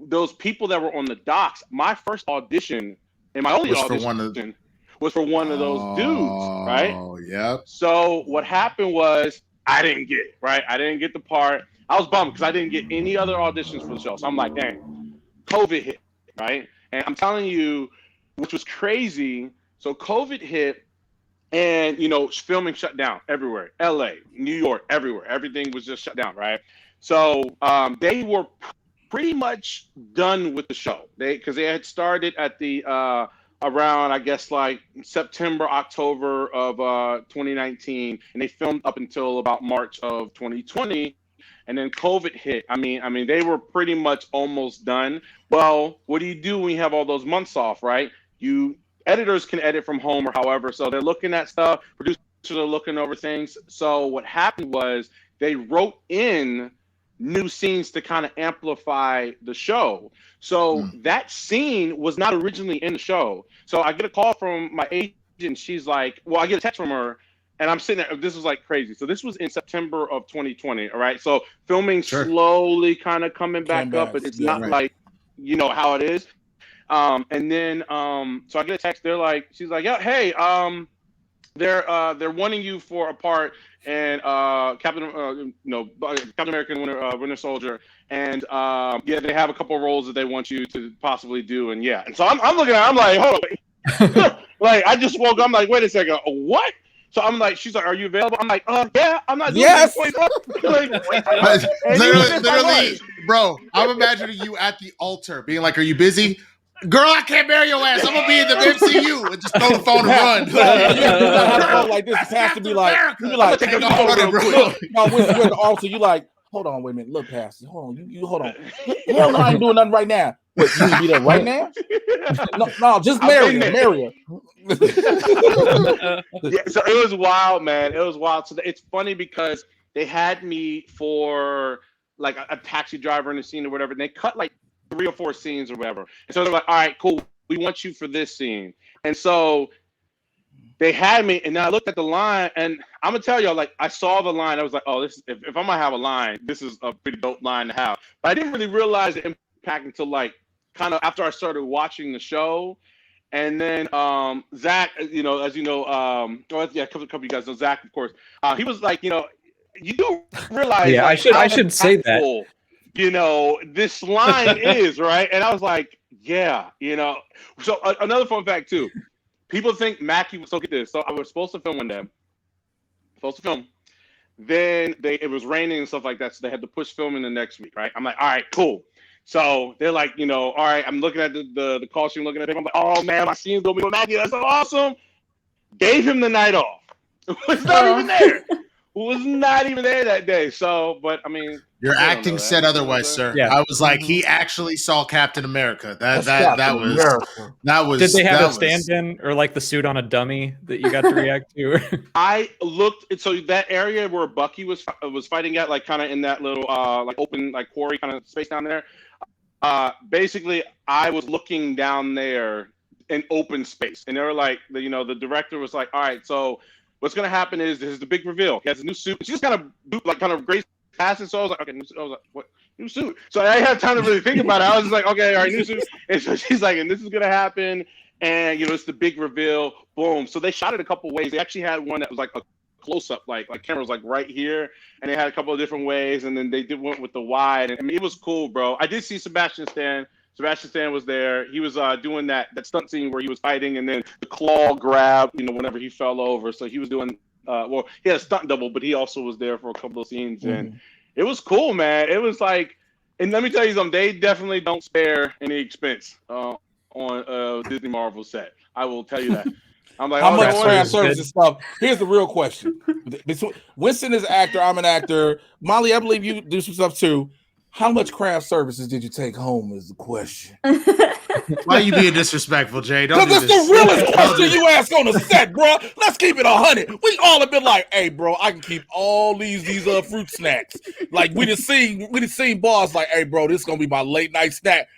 Speaker 5: those people that were on the docks, my first audition and my only audition was for one of those dudes, right?
Speaker 2: Oh, yep.
Speaker 5: So what happened was I didn't get it, right? I didn't get the part. I was bummed because I didn't get any other auditions for the show. So I'm like, dang, COVID hit, right? And I'm telling you, which was crazy. So COVID hit and, filming shut down everywhere. LA, New York, everywhere. Everything was just shut down, right? So they were pretty much done with the show. Because they had started at the around, I guess, September, October of 2019, and they filmed up until about March of 2020, and then COVID hit. I mean, they were pretty much almost done. Well, what do you do when you have all those months off, right? Editors can edit from home or however, so they're looking at stuff. Producers are looking over things. So what happened was they wrote in new scenes to kind of amplify the show. So that scene was not originally in the show. So I get a call from my agent. She's like, well, I get a text from her and I'm sitting there. This was crazy. So this was in September of 2020. All right. So filming slowly kind of coming back up, but it's not how it is. And then, so I get a text. She's like, yeah, hey, they're wanting you for a part and Captain America and Winter Soldier, and they have a couple of roles that they want you to possibly do, and so I'm looking at it, I'm like, hold on, I just woke up, I'm like, wait a second, what? So I'm like, she's like, are you available? I'm like, yeah, I'm not doing
Speaker 6: yes.
Speaker 2: Literally, bro, I'm imagining you at the altar being like, are you busy? Girl, I can't marry your ass. I'm gonna be in the MCU and just throw the phone and run.
Speaker 6: You have to go like this. It has to be take a photo real quick. No, when you're at the altar, you hold on, wait a minute, look past it. Hold on, you hold on. Hell no, I ain't doing nothing right now. What, you gonna be there right now? No, just marry her.
Speaker 5: So it was wild, man. It was wild. So it's funny because they had me for a taxi driver in the scene or whatever, and they cut 3 or 4 scenes or whatever. And so they're like, all right, cool. We want you for this scene. And so they had me, and then I looked at the line, and I'm going to tell y'all, I saw the line. I was like, oh, this if I'm going to have a line, this is a pretty dope line to have. But I didn't really realize the impact until, kind of after I started watching the show. And then Zach, as you know, a couple of you guys know Zach, of course. He was like, you do realize.
Speaker 1: Yeah, I should say that.
Speaker 5: This line is right, and I was like, yeah, So another fun fact too, people think Mackie was so get this. So I was supposed to film one day. Then it was raining and stuff like that, so they had to push filming the next week, right? I'm like, all right, cool. So they're like, all right, I'm looking at the call sheet, looking at it. I'm like, oh man, my scene's gonna be with Mackie. That's so awesome. Gave him the night off. Was not even there. Was not even there that day. So, but I mean,
Speaker 2: your acting said otherwise, sir. Yeah. I was like, he actually saw Captain America. That was.
Speaker 1: Did they have a stand-in or like the suit on a dummy that you got to react to?
Speaker 5: I looked. So that area where Bucky was fighting at, like kind of in that little like open like quarry kind of space down there. Basically, I was looking down there in open space, and they were like, the director was like, all right, so. What's gonna happen is this is the big reveal. He has a new suit. She just kind of grace passing. So I was like, okay, new suit. I was like, what new suit? So I didn't have time to really think about it. I was just like, okay, all right, new suit. And so she's like, and this is gonna happen. And it's the big reveal. Boom. So they shot it a couple ways. They actually had one that was like a close up, like camera was like right here, and they had a couple of different ways. And then they went with the wide. And I mean, it was cool, bro. I did see Sebastian Stan. Sebastian Stan was there. He was doing that stunt scene where he was fighting, and then the claw grab, whenever he fell over. So he was doing, he had a stunt double, but he also was there for a couple of scenes, and it was cool, man. It was like, and let me tell you something, they definitely don't spare any expense on Disney Marvel set. I will tell you that. I'm like,
Speaker 6: how much craft service and stuff? Here's the real question. Winston is an actor. I'm an actor. Molly, I believe you do some stuff too. How much craft services did you take home is the question.
Speaker 2: Why are you being disrespectful, Jay?
Speaker 6: Because it's the realest question you ask on the set, bro. Let's keep it 100. We all have been like, hey, bro, I can keep all these fruit snacks. Like we just seen bars like, hey, bro, this is gonna be my late night snack.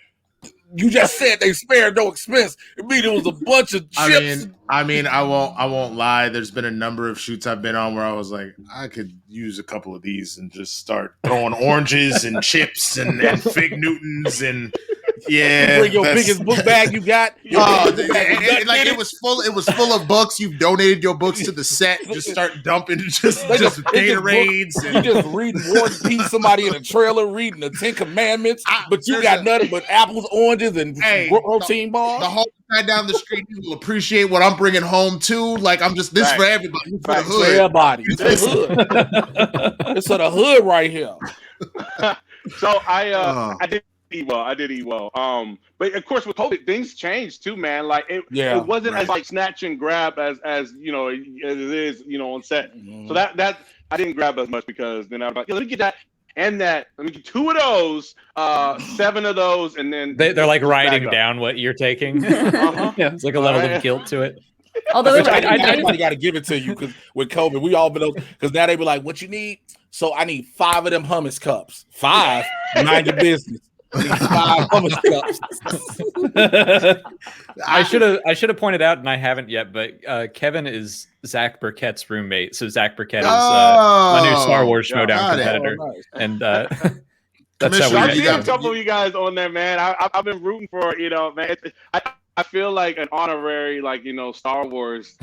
Speaker 6: You just said they spared no expense. It mean it was a bunch of chips.
Speaker 2: I mean, I won't lie. There's been a number of shoots I've been on where I was like, I could use a couple of these and just start throwing oranges and chips and Fig Newtons and yeah.
Speaker 6: Bring your biggest book bag you got.
Speaker 2: It was full. It was full of books. You've donated your books to the set. Just start dumping just Gatorades.
Speaker 6: You just reading War and Peace. Somebody in a trailer reading the 10 Commandments, but you got nothing but apples, oranges, and protein bars.
Speaker 2: The whole guy down the street will appreciate what I'm bringing home too. Like I'm just this for everybody. For the hood.
Speaker 6: For everybody. It's for the hood right here.
Speaker 5: So I did eat well. But of course with COVID, things changed too, man. Like it wasn't as like snatch and grab as as it is, on set. Mm-hmm. So that I didn't grab as much because then I was like, let me get that. And that, let me get 2 of those, 7 of those, and then
Speaker 1: they're like writing down what you're taking. Yeah, it's like a level of guilt to it.
Speaker 3: Although
Speaker 6: I got to give it to you because with COVID, we all been because now they be like, "What you need?" So I need 5 of them hummus cups. 5, mind your business. I need 5 hummus cups.
Speaker 1: I should have pointed out, and I haven't yet, but Kevin is Zach Burkett's roommate. So Zach Burkett is my new Star Wars Showdown competitor, and that's how we
Speaker 5: I've seen a couple of you guys on there, man. I've been rooting for man. I feel like an honorary Star Wars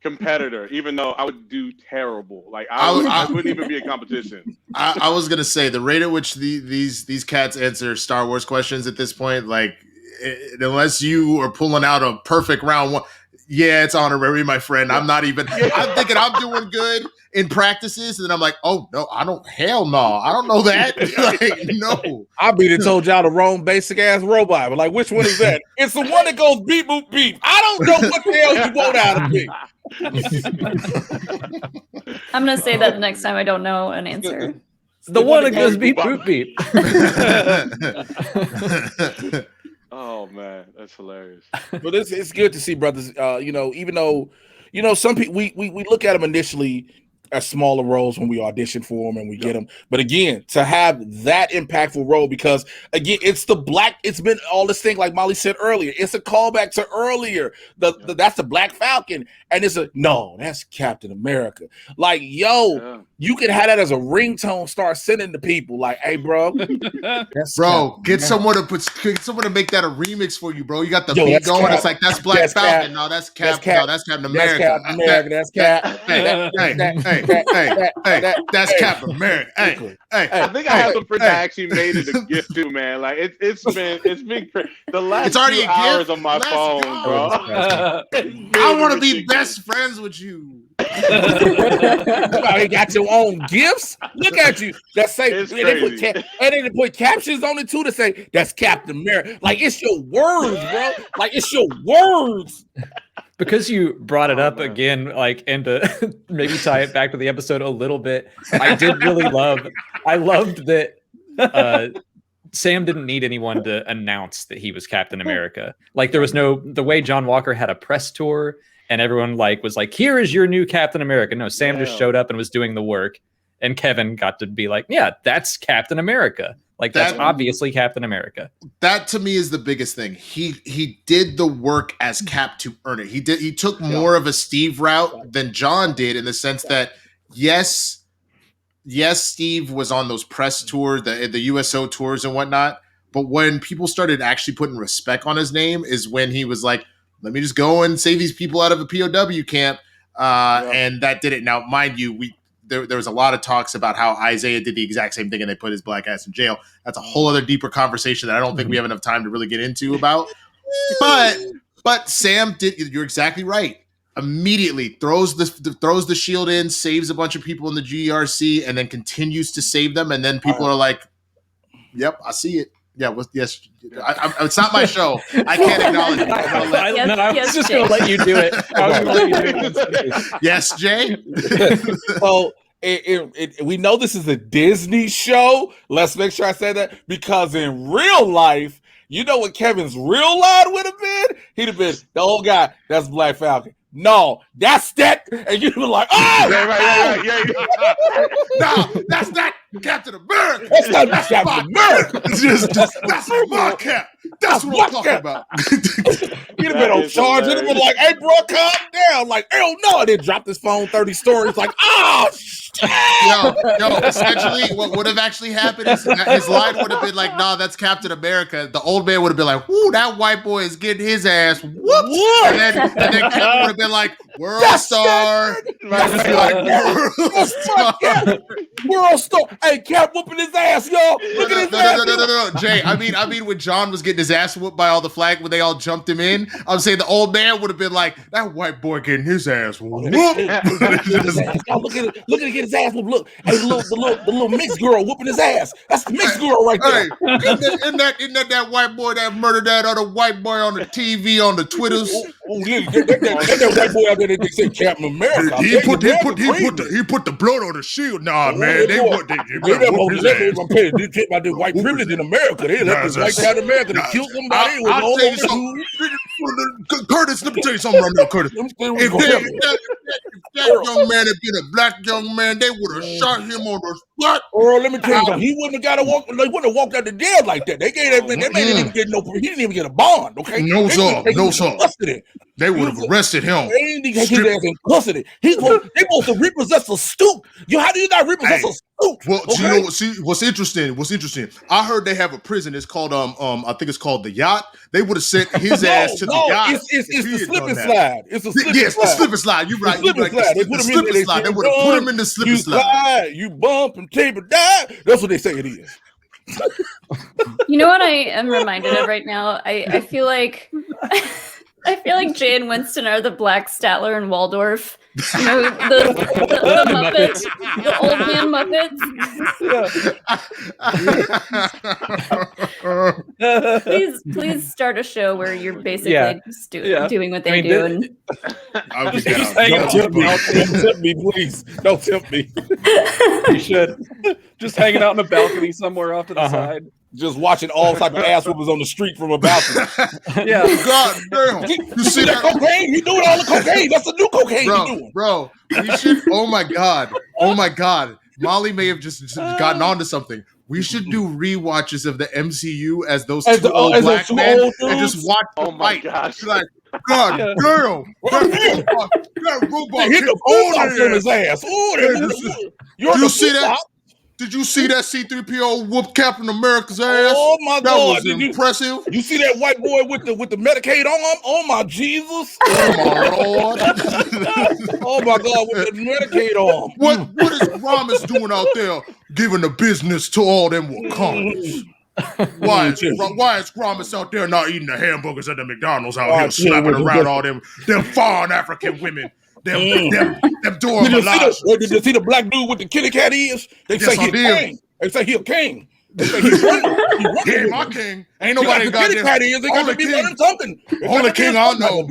Speaker 5: competitor, even though I would do terrible. Like I wouldn't even be a competition.
Speaker 2: I was gonna say the rate at which these cats answer Star Wars questions at this point, like unless you are pulling out a perfect round one. Yeah, it's honorary, my friend. I'm not even. I'm thinking I'm doing good in practices, and then I'm like, oh no, I don't. Hell no, I don't know that. Like, no,
Speaker 6: I told y'all the wrong basic ass robot. But like, which one is that? It's the one that goes beep boop beep. I don't know what the hell you want out of me.
Speaker 3: I'm gonna say that the next time I don't know an answer.
Speaker 1: The one that goes beep boop beep.
Speaker 5: Oh man, that's hilarious.
Speaker 6: But it's good to see brothers. Even though some people we look at them initially as smaller roles when we audition for them and we get them. But again, to have that impactful role, because again, it's been all this thing like Molly said earlier. It's a callback to earlier. That's the Black Falcon, and that's Captain America. Like you can have that as a ringtone. Start sending to people like, "Hey, bro,
Speaker 2: get someone to make that a remix for you, bro. You got the beat going. Cap. It's like that's Black Falcon. No, that's Cap. No, that's Captain America.
Speaker 6: That's Cap.
Speaker 2: Hey, that's Captain America. Hey.
Speaker 5: I think I have some friends that actually made it a gift too, man. Like it's been crazy. The last
Speaker 2: it's already
Speaker 5: 2 hours on my phone, bro.
Speaker 2: I want to be best friends with you.
Speaker 6: You got your own gifts. Look at you. That's say and they put captions on it too to say that's Captain America. Like it's your words, bro. Like it's your words.
Speaker 1: Because you brought it up again, like, and to maybe tie it back to the episode a little bit, I loved that Sam didn't need anyone to announce that he was Captain America. Like there was the way John Walker had a press tour and everyone was like, here is your new Captain America. No, Sam just showed up and was doing the work. And Kevin got to be like, yeah, that's Captain America. Like that's obviously Captain America.
Speaker 2: That to me is the biggest thing. He did the work as Cap to earn it. He took more of a Steve route than John did in the sense that yes, Steve was on those press tours, the USO tours and whatnot. But when people started actually putting respect on his name is when he was like, let me just go and save these people out of a POW camp. And that did it. Now, mind you, there was a lot of talks about how Isaiah did the exact same thing and they put his black ass in jail. That's a whole other deeper conversation that I don't think we have enough time to really get into about. But Sam did. You're exactly right. Immediately throws the shield in, saves a bunch of people in the GERC, and then continues to save them. And then people are like, "Yep, I see it." Yeah, yes. It's not my show. I can't acknowledge it.
Speaker 1: I was just going to let you do it.
Speaker 2: Yes, Jay?
Speaker 6: Well, we know this is a Disney show. Let's make sure I say that. Because in real life, you know what Kevin's real line would have been? He'd have been, the old guy, that's Black Falcon. No, that's that. And you'd be like, oh!
Speaker 2: Right. No, that's not Captain America.
Speaker 6: That's not Captain America.
Speaker 2: That's my Cap. That's what I'm talking about.
Speaker 6: He'd have been on charge. He'd have been like, hey, bro, calm down. Like, hell no. And then dropped his phone 30 stories. Like, oh, shit.
Speaker 2: Yo, essentially, what would have actually happened is his line would have been like, nah, that's Captain America. The old man would have been like, whoo, that white boy is getting his ass whooped. And then Kevin would have been like, world star.
Speaker 6: World star. Hey, Cap whooping his ass, y'all. Look at his ass.
Speaker 2: No. Jay, I mean, when John was getting his ass whooped by all the flag when they all jumped him in, I'm saying the old man would have been like, that white boy getting his ass whooped.
Speaker 6: Look at his ass whooped. Look, hey, the little mixed girl whooping his ass. That's the mixed girl right there.
Speaker 2: Isn't that white boy that murdered that other white boy on the TV, on the Twitters?
Speaker 6: That white boy out there that they say Captain America.
Speaker 2: He put the blood on the shield. Nah, man, they whooped his ass.
Speaker 6: About the white privilege in America. They left this white Captain America to kill somebody.
Speaker 2: I'll tell you something. Curtis, let me tell you something right now, Curtis. If that young man had been a black young man, they would have shot him on the spot.
Speaker 6: Or let me tell you something. He wouldn't have got to walk. They wouldn't have walked out the jail like that. They gave that man. That man didn't even get he didn't even get a bond. Okay.
Speaker 2: No sir. They would have arrested him.
Speaker 6: They didn't get his ass in custody. They supposed to repossess a stoop. How do you not repossess a stoop?
Speaker 2: Well, okay? What's interesting? I heard they have a prison. It's called I think it's called the Yacht. They would have sent his ass to the Yacht.
Speaker 6: It's the slip and slide. It's a slip and slide.
Speaker 2: Yes, the slip and slide. You're right. They put him in the slide. They would have put him in the slip and slide.
Speaker 6: You bump and tape and die. That's what they say it is.
Speaker 3: You know what I am reminded of right now? I feel like Jay and Winston are the Black Statler and Waldorf. You know, the Muppets, the old man Muppets. Please start a show where you're basically doing what they do.
Speaker 6: Don't tempt me, please. Don't tempt me.
Speaker 4: You should. Just hanging out on a balcony somewhere off to the side.
Speaker 6: Just watching all type of ass whoopers on the street from a balcony.
Speaker 2: Yeah. God damn. You see
Speaker 6: that cocaine? You doing all the cocaine. That's the new cocaine you're doing.
Speaker 2: Bro, we should, oh my God. Molly may have just gotten onto something. We should do rewatches of the MCU as those two old black men and just watch them fight.
Speaker 5: Gosh.
Speaker 2: Like, God damn. That robot
Speaker 6: hit the food on his ass. You're
Speaker 2: you
Speaker 6: the
Speaker 2: see that?
Speaker 6: peacock.
Speaker 2: Did you see that C-3PO whoop Captain America's ass?
Speaker 6: Oh my
Speaker 2: that
Speaker 6: God!
Speaker 2: was impressive.
Speaker 6: You see that white boy with the Medicaid on? Oh my Jesus!
Speaker 2: Oh my Lord!
Speaker 6: Oh my God! With the Medicaid on.
Speaker 2: What is Gromus doing out there, giving the business to all them Wakandans? Why is Gromus out there not eating the hamburgers at the McDonald's out here, slapping around all them foreign African women? Them Dora Milaje.
Speaker 6: Did you see the black dude with the kitty cat ears? They say he's a king. They say he's a king. They say he's running.
Speaker 2: He ain't my king. Ain't nobody got
Speaker 6: kitty cat ears. They got to be running something.
Speaker 2: Only king I know.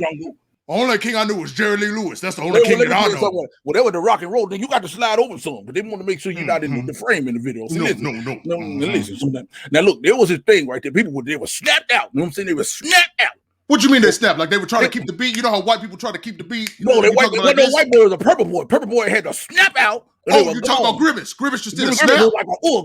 Speaker 2: Only king I knew was Jerry Lee Lewis. That's the only king that I know.
Speaker 6: Whatever the rock and roll, then you got to slide over some, but they want to make sure you're not in the frame in the video. So no. Listen. Now look, there was this thing right there. They were snapped out. You know what I'm saying? They were snapped out.
Speaker 2: What you mean they snapped? Like they were trying to keep the beat? You know how white people try to keep the beat?
Speaker 6: No, white boy was a purple boy. Purple boy had to snap out.
Speaker 2: Oh, you talking about Grimace? Grimace just did a snap?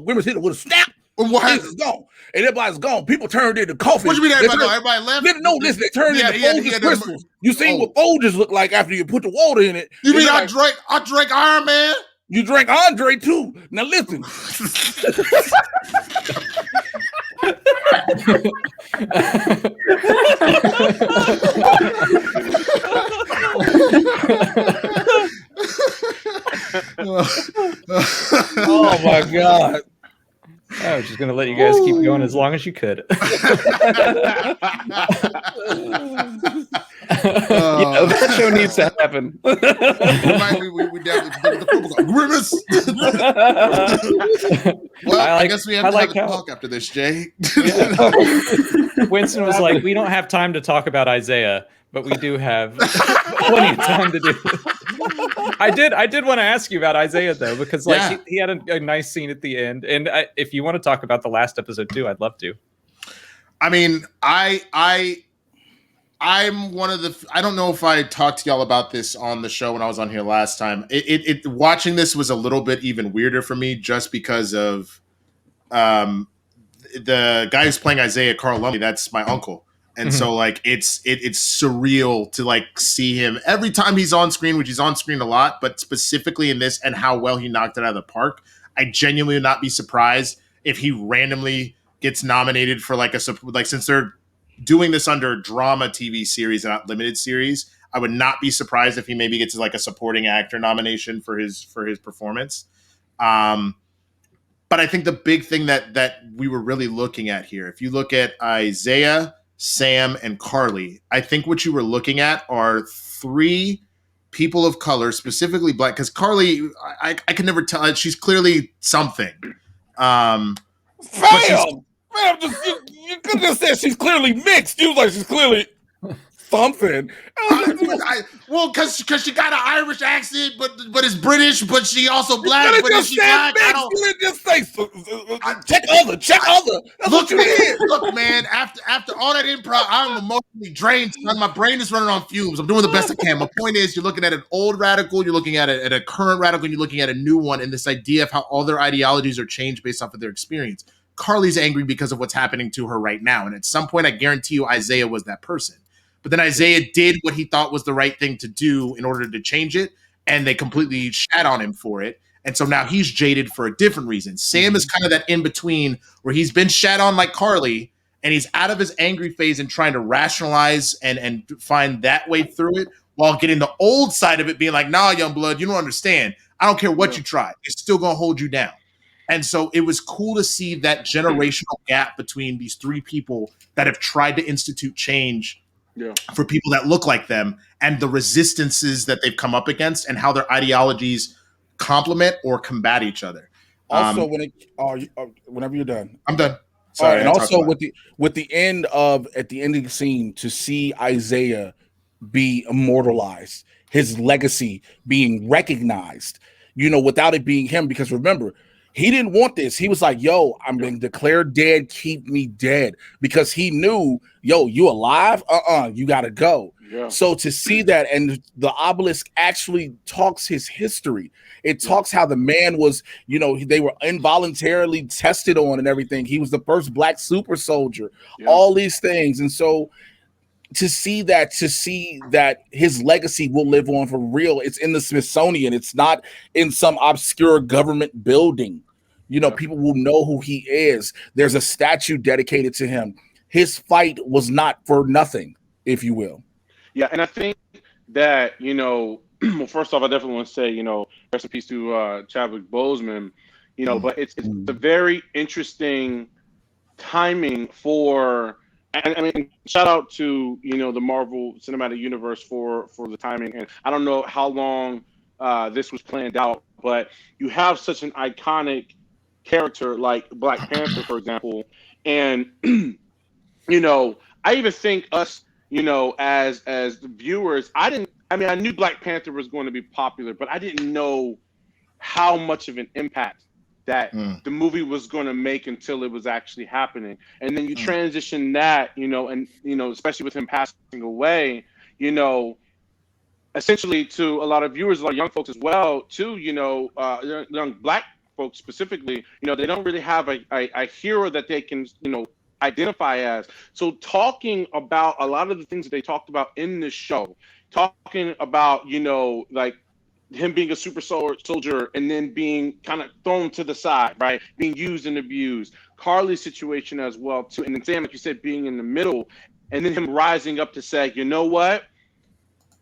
Speaker 6: Grimace hit it with a snap.
Speaker 2: And what happened?
Speaker 6: It's gone. And everybody's gone. People turned into coffee.
Speaker 2: What you mean everybody gone? Everybody left?
Speaker 6: No, listen, they turned into Folgers crystals. You seen what Folgers look like after you put the water in it.
Speaker 2: You mean I drank Iron Man?
Speaker 6: You drank Andre too. Now listen. Oh my God.
Speaker 1: I was just going to let you guys keep going as long as you could.
Speaker 4: That show needs to happen.
Speaker 2: We definitely Grimace. Well, I guess we have to have a talk after this, Jay.
Speaker 1: Winston was like, we don't have time to talk about Isaiah, but we do have plenty of time to do it. I did want to ask you about Isaiah though, because he had a nice scene at the end, and if you want to talk about the last episode too, I'd love to.
Speaker 2: I mean, I'm one of the. I don't know if I talked to y'all about this on the show when I was on here last time. It watching this was a little bit even weirder for me, just because of the guy who's playing Isaiah, Carl Lumley. That's my uncle. And so like it's surreal to like see him every time he's on screen, which he's on screen a lot, but specifically in this and how well he knocked it out of the park. I genuinely would not be surprised if he randomly gets nominated for since they're doing this under drama TV series and not limited series, I would not be surprised if he maybe gets like a supporting actor nomination for his performance. But I think the big thing that we were really looking at here, if you look at Isaiah, Sam, and Karli, I think what you were looking at are three people of color, specifically Black, because Karli, I can never tell. She's clearly something.
Speaker 6: You could just say she's clearly mixed. You was like, she's clearly something.
Speaker 2: Because she got an Irish accent, but it's British, but she also Black. But is she Black?
Speaker 6: Just say check other. That's what you did.
Speaker 2: Look, man. After all that improv, I'm emotionally drained. My brain is running on fumes. I'm doing the best I can. My point is, you're looking at an old radical, you're looking at a current radical, and you're looking at a new one, and this idea of how all their ideologies are changed based off of their experience. Karli's angry because of what's happening to her right now, and at some point, I guarantee you, Isaiah was that person. But then Isaiah did what he thought was the right thing to do in order to change it, and they completely shat on him for it. And so now he's jaded for a different reason. Sam is kind of that in-between where he's been shat on like Karli, and he's out of his angry phase and trying to rationalize and find that way through it, while getting the old side of it being like, nah, young blood, you don't understand. I don't care what you try. It's still going to hold you down. And so it was cool to see that generational gap between these three people that have tried to institute change for people that look like them, and the resistances that they've come up against and how their ideologies complement or combat each other.
Speaker 6: Also, whenever you're done.
Speaker 2: I'm done. Sorry.
Speaker 6: And also at the ending scene, to see Isaiah be immortalized, his legacy being recognized, without it being him, because remember, he didn't want this. He was like, yo, I'm being declared dead. Keep me dead. Because he knew, yo, you alive? You got to go. Yeah. So to see that, and the obelisk actually talks his history. It talks how the man was, they were involuntarily tested on and everything. He was the first Black super soldier, all these things. And so to see that his legacy will live on for real. It's in the Smithsonian. It's not in some obscure government building. You know, people will know who he is. There's a statue dedicated to him. His fight was not for nothing, if you will.
Speaker 5: Yeah, and I think that, you know, well, first off, I definitely want to say, you know, rest in peace to Chadwick Boseman, you know, but it's a very interesting timing for, and I mean, shout out to, you know, the Marvel Cinematic Universe for the timing. And I don't know how long this was planned out, but you have such an iconic character like Black Panther, for example, and you know, I even think us, you know, as the viewers, I knew Black Panther was going to be popular, but I didn't know how much of an impact that the movie was going to make until it was actually happening. And then you transition that, you know, and, you know, especially with him passing away, you know, essentially to a lot of viewers, a lot of young folks as well, too, you know, young Black folks specifically, you know, they don't really have a hero that they can, you know, identify as. So talking about a lot of the things that they talked about in this show, talking about, you know, like him being a super soldier and then being kind of thrown to the side, right? Being used and abused. Karli's situation as well, too. And then Sam, like you said, being in the middle, and then him rising up to say, you know what?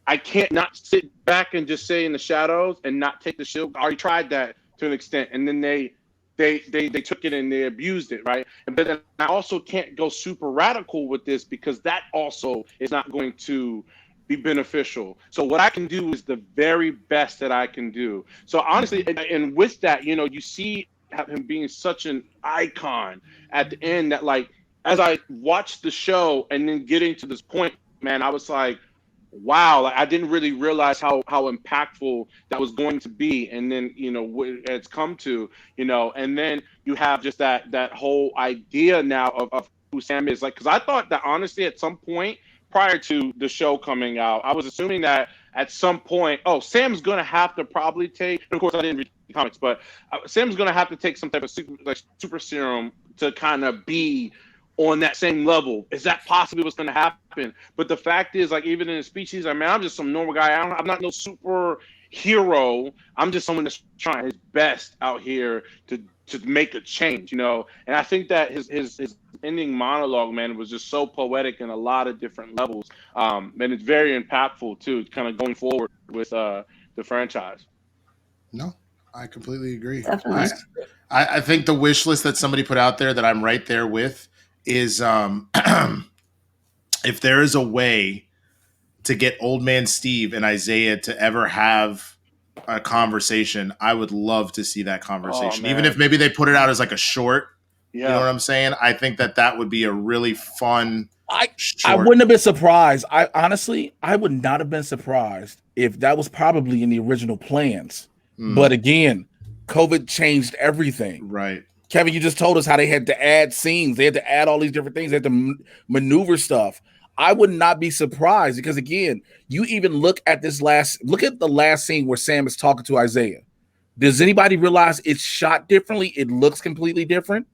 Speaker 5: I can't not sit back and just stay in the shadows and not take the shield. I already tried that to an extent. And then they took it and they abused it, right? But then I also can't go super radical with this because that also is not going to be beneficial. So what I can do is the very best that I can do. So honestly, and with that, you know, you see him being such an icon at the end that, like, as I watched the show and then getting to this point, man, I was like, wow, like I didn't really realize how impactful that was going to be. And then, you know, what it's come to, you know, and then you have just that whole idea now of who Sam is. Like, because I thought that honestly at some point prior to the show coming out, I was assuming that at some point, Sam's going to have to probably take, and of course I didn't read the comics, but Sam's going to have to take some type of super serum to kind of be on that same level. Is that possibly what's going to happen? But the fact is, like, even in the species, I mean, I'm just some normal guy. I'm not no super hero. I'm just someone that's trying his best out here to make a change, you know? And I think that his ending monologue, man, was just so poetic in a lot of different levels. And it's very impactful, too, kind of going forward with the franchise.
Speaker 2: No, I completely agree.
Speaker 3: Definitely.
Speaker 2: I think the wish list that somebody put out there that I'm right there with is if there is a way to get Old Man Steve and Isaiah to ever have a conversation, I would love to see that conversation. Even if maybe they put it out as like a short, you know what I'm saying? I think that would be a really fun
Speaker 6: I wouldn't have been surprised. I would not have been surprised if that was probably in the original plans. But again, COVID changed everything.
Speaker 2: Right.
Speaker 6: Kevin, you just told us how they had to add scenes. They had to add all these different things. They had to maneuver stuff. I would not be surprised because, again, you even look at the last scene where Sam is talking to Isaiah. Does anybody realize it's shot differently? It looks completely different.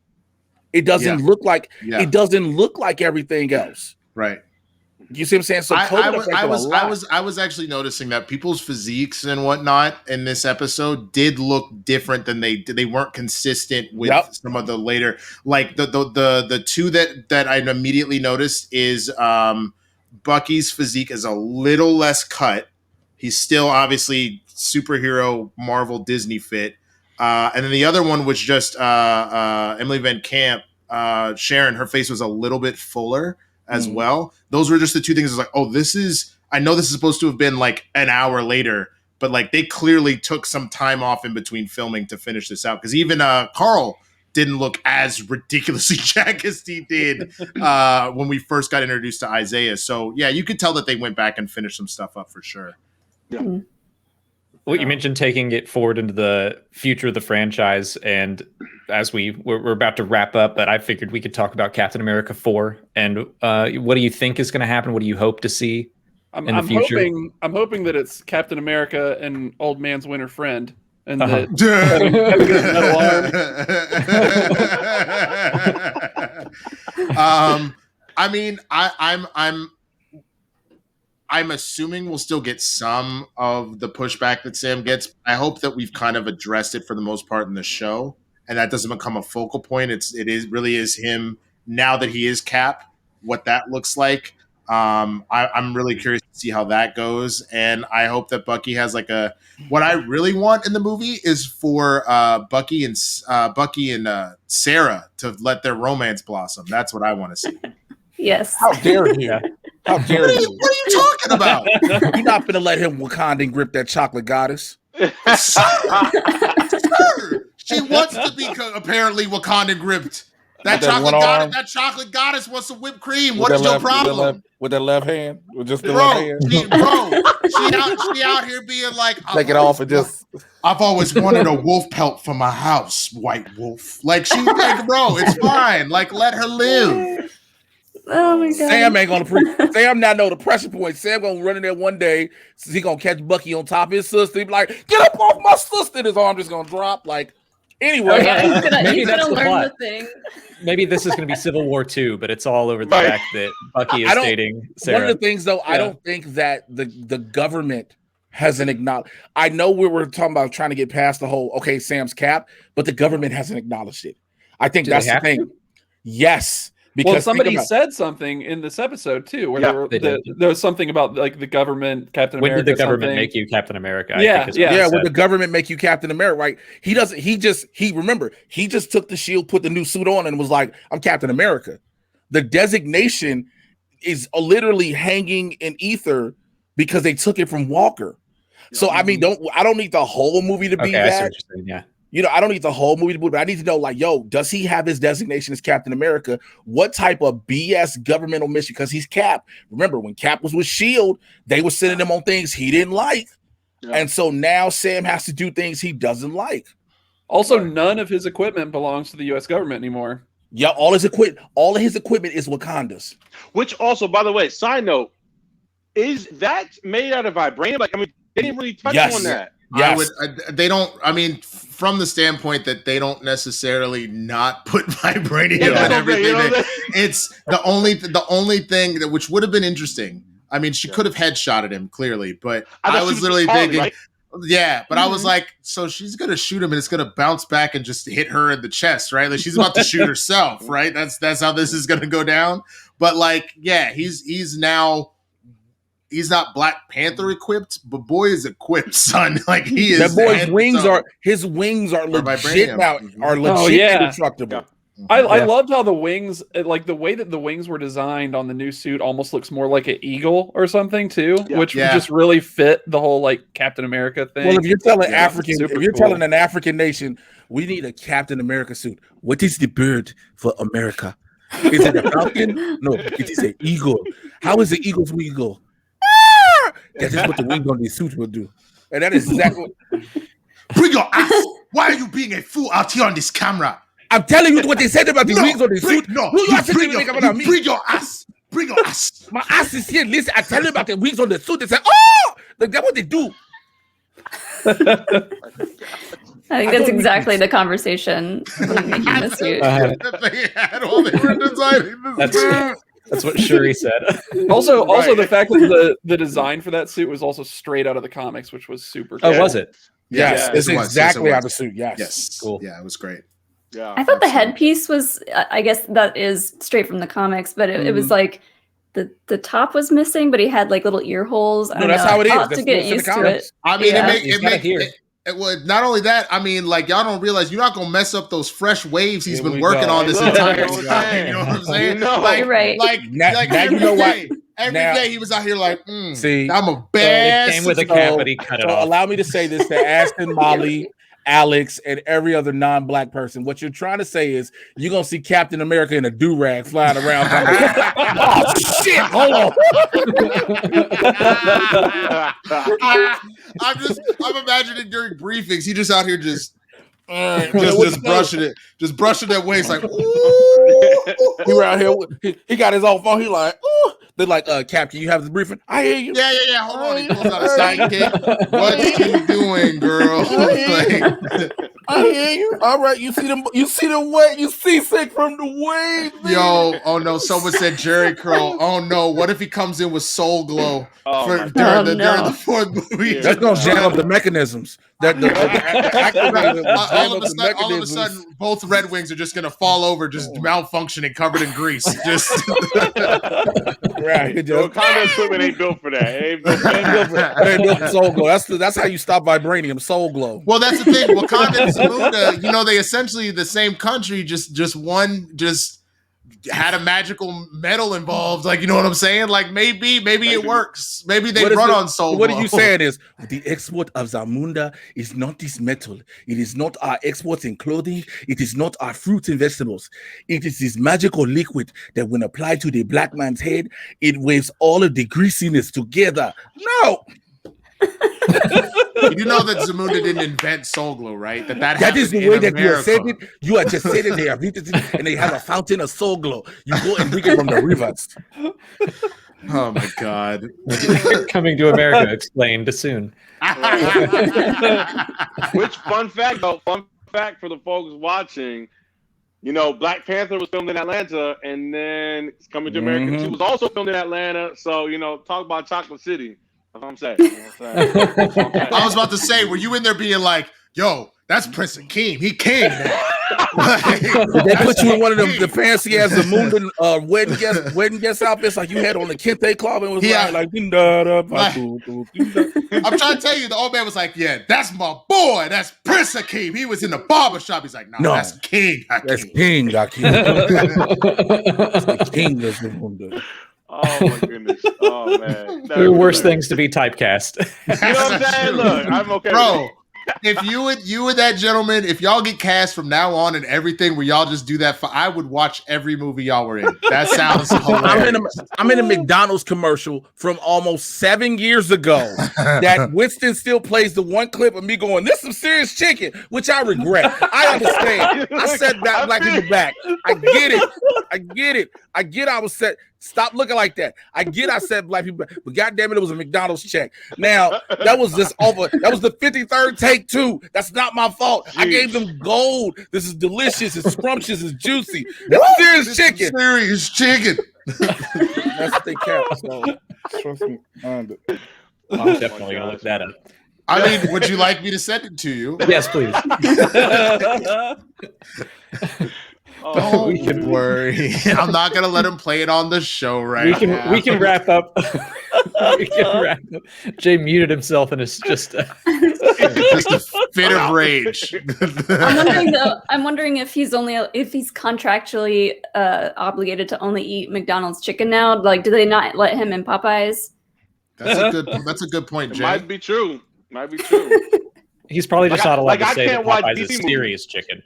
Speaker 6: It doesn't look like it doesn't look like everything else.
Speaker 2: Right.
Speaker 6: You see what I'm saying? So
Speaker 2: I was actually noticing that people's physiques and whatnot in this episode did look different than they weren't consistent with some of the later, like the two that I immediately noticed is Bucky's physique is a little less cut. He's still obviously superhero Marvel Disney fit. And then the other one was just Emily Van Camp, Sharon, her face was a little bit fuller as well. Those were just the two things. It's like, I know this is supposed to have been like an hour later, but like they clearly took some time off in between filming to finish this out. Because even Carl didn't look as ridiculously jacked as he did when we first got introduced to Isaiah. So yeah, you could tell that they went back and finished some stuff up for sure.
Speaker 5: Yeah.
Speaker 1: Well, you mentioned taking it forward into the future of the franchise, and as we're about to wrap up, but I figured we could talk about Captain America 4. And what do you think is going to happen? What do you hope to see in the future?
Speaker 4: I'm hoping that it's Captain America and Old Man's winter friend, and that
Speaker 2: I mean, I'm I'm assuming we'll still get some of the pushback that Sam gets. I hope that we've kind of addressed it for the most part in the show, and that doesn't become a focal point. It really is him now that he is Cap, what that looks like. I'm really curious to see how that goes, and I hope that Bucky has like a. What I really want in the movie is for Bucky and Sarah to let their romance blossom. That's what I want to see.
Speaker 3: Yes.
Speaker 6: How dare you? How dare you?
Speaker 2: What are you talking about?
Speaker 6: You're not gonna let him Wakandan grip that chocolate goddess.
Speaker 2: Sir, she wants to be apparently Wakandan gripped. That chocolate goddess wants some whipped cream. What is your problem?
Speaker 6: With that left hand? With just the
Speaker 2: Bro,
Speaker 6: left hand?
Speaker 2: she out here being like,
Speaker 6: Take it off and just.
Speaker 2: I've always wanted a wolf pelt for my house, white wolf. Like, she's like, bro, it's fine. Like, let her live.
Speaker 3: Oh my god.
Speaker 6: Sam ain't gonna Sam not know the pressure point. Sam gonna run in there one day. He gonna catch Bucky on top of his sister. He be like, get up off my sister. And his arm just gonna drop. Like, anyway.
Speaker 3: Yeah, he's
Speaker 1: that's
Speaker 3: gonna
Speaker 1: the
Speaker 3: learn
Speaker 1: plot.
Speaker 3: the thing.
Speaker 1: Maybe this is going to be Civil War 2, but it's all over the fact that Bucky is dating Sarah.
Speaker 6: One of the things, though, I don't think that the government hasn't acknowledged. I know we were talking about trying to get past the whole, okay, Sam's Cap, but the government hasn't acknowledged it. I think that's the thing. Yes. Because
Speaker 4: somebody said something in this episode too, where there was something about like the government, Captain America.
Speaker 1: When did the government make you Captain America?
Speaker 6: When the government make you Captain America, right? He doesn't. He just took the shield, put the new suit on, and was like, "I'm Captain America." The designation is literally hanging in ether because they took it from Walker. So I mean, I don't need the whole movie to be that.
Speaker 1: I see what you're saying, yeah.
Speaker 6: I don't need the whole movie to be, but I need to know, like, does he have his designation as Captain America? What type of BS governmental mission? Because he's Cap. Remember, when Cap was with S.H.I.E.L.D., they were sending him on things he didn't like. Yeah. And so now Sam has to do things he doesn't like.
Speaker 4: Also, none of his equipment belongs to the U.S. government anymore.
Speaker 6: Yeah, all of his equipment is Wakanda's.
Speaker 5: Which also, by the way, side note, is that made out of vibranium? Like, I mean, they didn't really touch on that.
Speaker 6: Yes.
Speaker 2: They don't. I mean, from the standpoint that they don't necessarily not put vibranium and everything. It's the only thing that which would have been interesting. I mean, she could have headshotted him clearly, but I was literally thinking, right? Yeah. But I was like, so she's gonna shoot him and it's gonna bounce back and just hit her in the chest, right? Like she's about to shoot herself, right? That's how this is gonna go down. But like, yeah, he's now. He's not Black Panther equipped, but boy is equipped, son. Like he is.
Speaker 6: That boy's wings are legit now. Are legit indestructible.
Speaker 4: Yeah. I loved how the wings, like the way that the wings were designed on the new suit, almost looks more like an eagle or something too, which just really fit the whole like Captain America thing.
Speaker 6: Well, if you're telling telling an African nation, we need a Captain America suit. What is the bird for America? Is it a falcon? No, it is an eagle. How is the eagle's wing go? That is what the wings on these suits will do. And that is exactly
Speaker 2: Bring your ass. Why are you being a fool out here on this camera?
Speaker 6: I'm telling you what they said about the wings on the suit.
Speaker 2: No, bring your ass. Bring your ass.
Speaker 6: My ass is here. Listen, I tell you about the wings on the suit. They say, oh, like that's what they do.
Speaker 3: I think that's exactly the conversation when making the suit.
Speaker 2: They had while they were designing this.
Speaker 1: That's what Shuri said.
Speaker 4: Also, the fact that the design for that suit was also straight out of the comics, which was super cool.
Speaker 1: Oh, was it?
Speaker 6: Yes, it's exactly out of the suit.
Speaker 2: Yes,
Speaker 1: cool.
Speaker 2: Yeah, it was great.
Speaker 5: Yeah,
Speaker 3: I thought the headpiece was, I guess that is straight from the comics, but it was like the top was missing, but he had like little ear holes.
Speaker 6: No, that's how it is.
Speaker 3: I'll have to get used to it.
Speaker 2: I mean, it was not only that. I mean, like y'all don't realize you're not gonna mess up those fresh waves he's been working on this entire time. You know what I'm saying?
Speaker 3: You're right.
Speaker 2: Like
Speaker 6: you know what?
Speaker 2: Every day he was out here like,
Speaker 6: see,
Speaker 2: I'm a bad.
Speaker 1: It came with a cap, but he cut it off.
Speaker 6: Allow me to say this to Aston, Molly, Alex, and every other non-black person. What you're trying to say is you're gonna see Captain America in a do-rag flying around. Oh shit! Hold on.
Speaker 2: I'm imagining during briefings, he just out here just brushing that waist like. Ooh.
Speaker 6: He around here. He got his own phone. He like, ooh. They're like, Cap, can you have the briefing? I hear you.
Speaker 2: Yeah. Hold on. He pulls out a sidekick. What you doing, girl?
Speaker 6: I hear you. All right, you see them. You see the way. You seasick from the wave.
Speaker 2: Yo, oh no! Someone said Jerry Curl. Oh no! What if he comes in with Soul Glow during the fourth movie?
Speaker 6: That's gonna jam up the mechanisms. All
Speaker 2: of a sudden, both Red Wings are just gonna fall over, just malfunctioning, covered in grease. Just
Speaker 5: right. Wakanda equipment ain't built for that. Ain't built
Speaker 6: for Soul Glow. That's how you stop vibranium. Soul Glow.
Speaker 2: Well, that's the thing. Wakanda and Zamunda, they essentially the same country. Just one had a magical metal involved. Like, you know what I'm saying? Like maybe it works. Maybe they run on Soul
Speaker 6: What
Speaker 2: Glow.
Speaker 6: are you saying is the export of Zamunda is not this metal. It is not our exports in clothing. It is not our fruits and vegetables. It is this magical liquid that when applied to the black man's head, it waves all of the greasiness together. No.
Speaker 2: You know that Zamunda didn't invent Soul Glow, right? That
Speaker 6: is the way that you have said it. You are just saying they have it, and they have a fountain of Soul Glow. You go and drink it from the rivers.
Speaker 2: Oh my God!
Speaker 1: Coming to America explained soon.
Speaker 5: Which fun fact for the folks watching. Black Panther was filmed in Atlanta, and then Coming to America 2 was also filmed in Atlanta. So talk about Chocolate City. That's what I'm saying.
Speaker 2: I was about to say, were you in there being like, yo, that's Prince Akeem. He king now.
Speaker 6: They put you in one of them the fancy ass Zamunda wedding guest outfits like you had on the Kente Club and was I'm
Speaker 2: trying to tell you, the old man was like, yeah, that's my boy. That's Prince Akeem. He was in the barbershop. He's like, no, that's King Akeem.
Speaker 6: That's King Akeem. That's the king of Zamunda.
Speaker 5: Oh my goodness! Oh man,
Speaker 1: there are worse things to be typecast.
Speaker 5: You know what I'm saying? Look, I'm okay,
Speaker 2: bro. If you and that gentleman, if y'all get cast from now on and everything, where y'all just do that, I would watch every movie y'all were in. That sounds hilarious.
Speaker 6: I'm in a McDonald's commercial from almost 7 years ago that Winston still plays the one clip of me going, "This is some serious chicken," which I regret. I understand. I said that black people back. I get it. I was said. Stop looking like that. I said black people, but goddamn it was a McDonald's check. Now, that was just over. That was the 53rd take too. That's not my fault. Jeez. I gave them gold. This is delicious. It's scrumptious. It's juicy. That's serious chicken.
Speaker 2: Serious chicken.
Speaker 6: That's what they count. So, trust me.
Speaker 1: I'm definitely going to look that up.
Speaker 2: I mean, would you like me to send it to you?
Speaker 1: Yes, please.
Speaker 2: Don't worry. I'm not gonna let him play it on the show now.
Speaker 1: We can wrap up. Jay muted himself and is just a
Speaker 2: fit of rage.
Speaker 3: I'm wondering if he's contractually obligated to only eat McDonald's chicken now. Like, do they not let him in Popeyes?
Speaker 2: That's a good point, Jay.
Speaker 5: Might be true.
Speaker 1: He's probably just not allowed to say that Popeyes is serious chicken.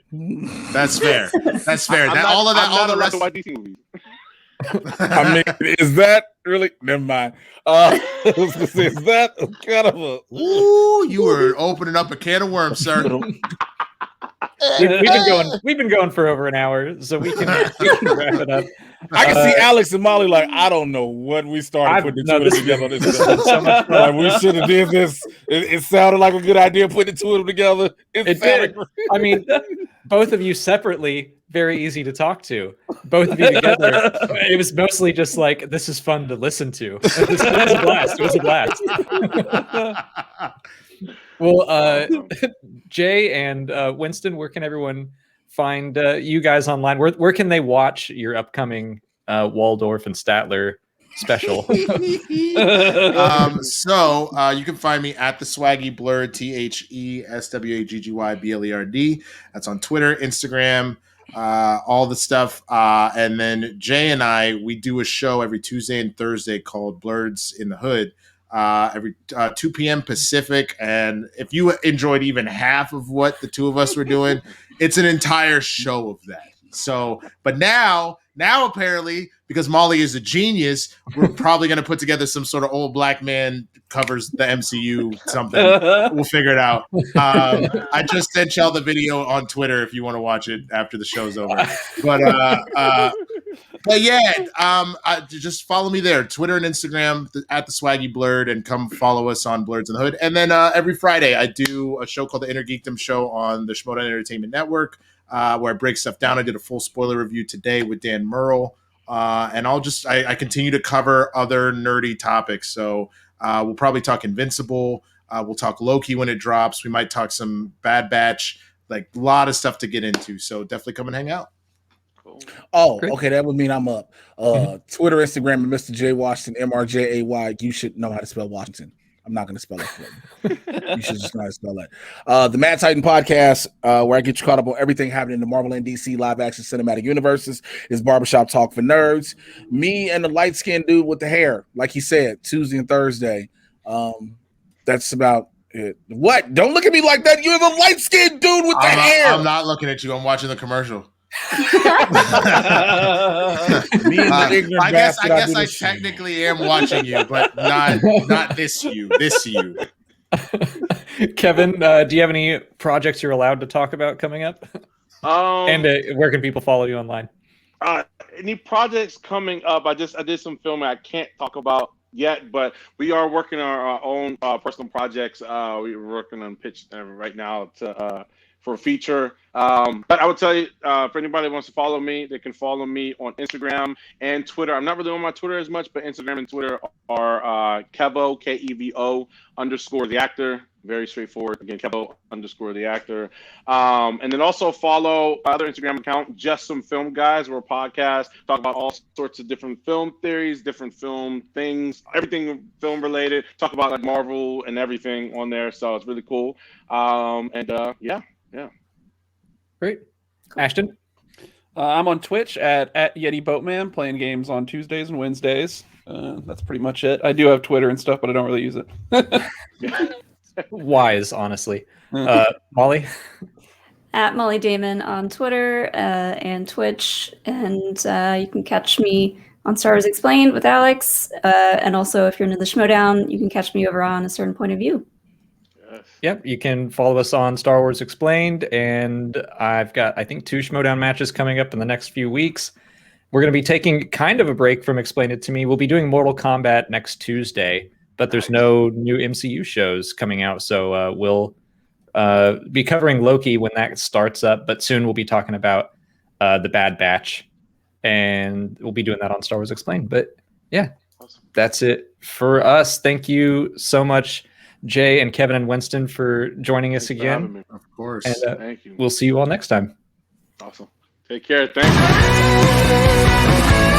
Speaker 2: That's fair. All the rest of DC movies.
Speaker 6: I mean, is that really? Never mind. Is that kind of a?
Speaker 2: Ooh, you were opening up a can of worms, sir.
Speaker 1: We've been going for over an hour, so we can wrap it up.
Speaker 6: I can see Alex and Molly like, I don't know what we started putting the two together. Like, we should have did this. It sounded like a good idea putting the two of them together.
Speaker 1: It did. I mean, both of you separately, very easy to talk to. Both of you together, it was mostly just like, this is fun to listen to. It was a blast. It was a blast. Well, Jay and Winston, where can everyone find you guys online? Where can they watch your upcoming Waldorf and Statler special?
Speaker 2: So you can find me at the Swaggy Blurred, TheSwaggyBlerd. That's on Twitter, Instagram, all the stuff. And then Jay and we do a show every Tuesday and Thursday called Blurds in the Hood. Every 2 p.m. Pacific, and if you enjoyed even half of what the two of us were doing, it's an entire show of that. So, but now apparently, because Molly is a genius, we're probably going to put together some sort of old black man covers the MCU something. We'll figure it out. I just sent y'all the video on Twitter if you want to watch it after the show's over. But But yeah, just follow me there, Twitter and Instagram at the Swaggy Blurred, and come follow us on Blurds in the Hood. And then every Friday I do a show called the Inner Geekdom Show on the Schmodown Entertainment Network, where I break stuff down. I did a full spoiler review today with Dan Merle, and I continue to cover other nerdy topics. So we'll probably talk Invincible. We'll talk Loki when it drops. We might talk some Bad Batch, like a lot of stuff to get into. So definitely come and hang out.
Speaker 5: Cool.
Speaker 6: Oh,
Speaker 1: Great.
Speaker 6: okay. That would mean I'm up. Twitter, Instagram, and Mr. J Washington, MRJAY. You should know how to spell Washington. I'm not going to spell it for you. You should just know how to spell that. The Mad Titan podcast, where I get you caught up on everything happening in the Marvel and DC live action cinematic universes, is Barbershop Talk for Nerds. Me and the light skinned dude with the hair, like he said, Tuesday and Thursday. That's about it. What? Don't look at me like that. You're the light skinned dude with the hair.
Speaker 2: I'm not looking at you. I'm watching the commercial.
Speaker 6: Me and the ignorant
Speaker 2: I guess
Speaker 6: bastard
Speaker 2: I technically am watching you, but not this you. This you.
Speaker 1: Kevin, do you have any projects you're allowed to talk about coming up? And where can people follow you online?
Speaker 5: Any projects coming up? I did some filming I can't talk about yet, but we are working on our own personal projects. We're working on pitch right now for a feature. But I would tell you, for anybody who wants to follow me, they can follow me on Instagram and Twitter. I'm not really on my Twitter as much, but Instagram and Twitter are Kevo, Kevo _ the actor. Very straightforward. Again, Kevo _ the actor. And then also follow other Instagram account, Just Some Film Guys. We're a podcast, talk about all sorts of different film theories, different film things, everything film related. Talk about like Marvel and everything on there. So it's really cool. Yeah.
Speaker 1: Great. Ashton?
Speaker 4: I'm on Twitch at Yeti Boatman, playing games on Tuesdays and Wednesdays. That's pretty much it. I do have Twitter and stuff, but I don't really use it.
Speaker 1: Wise, honestly. Molly?
Speaker 3: At Molly Damon on Twitter and Twitch. And you can catch me on Star Wars Explained with Alex. And also, if you're into the Schmodown, you can catch me over on A Certain Point of View.
Speaker 1: Yep, you can follow us on Star Wars Explained, and I've got, I think, 2 Schmodown matches coming up in the next few weeks. We're going to be taking kind of a break from Explain It to Me. We'll be doing Mortal Kombat next Tuesday, but there's no new MCU shows coming out, so we'll be covering Loki when that starts up, but soon we'll be talking about the Bad Batch, and we'll be doing that on Star Wars Explained. But yeah, that's it for us. Thank you so much, Jay and Kevin and Winston, for joining us again.
Speaker 2: Of course.
Speaker 1: And,
Speaker 5: Thank you.
Speaker 1: We'll see you all next time.
Speaker 5: Awesome. Take care. Thank you.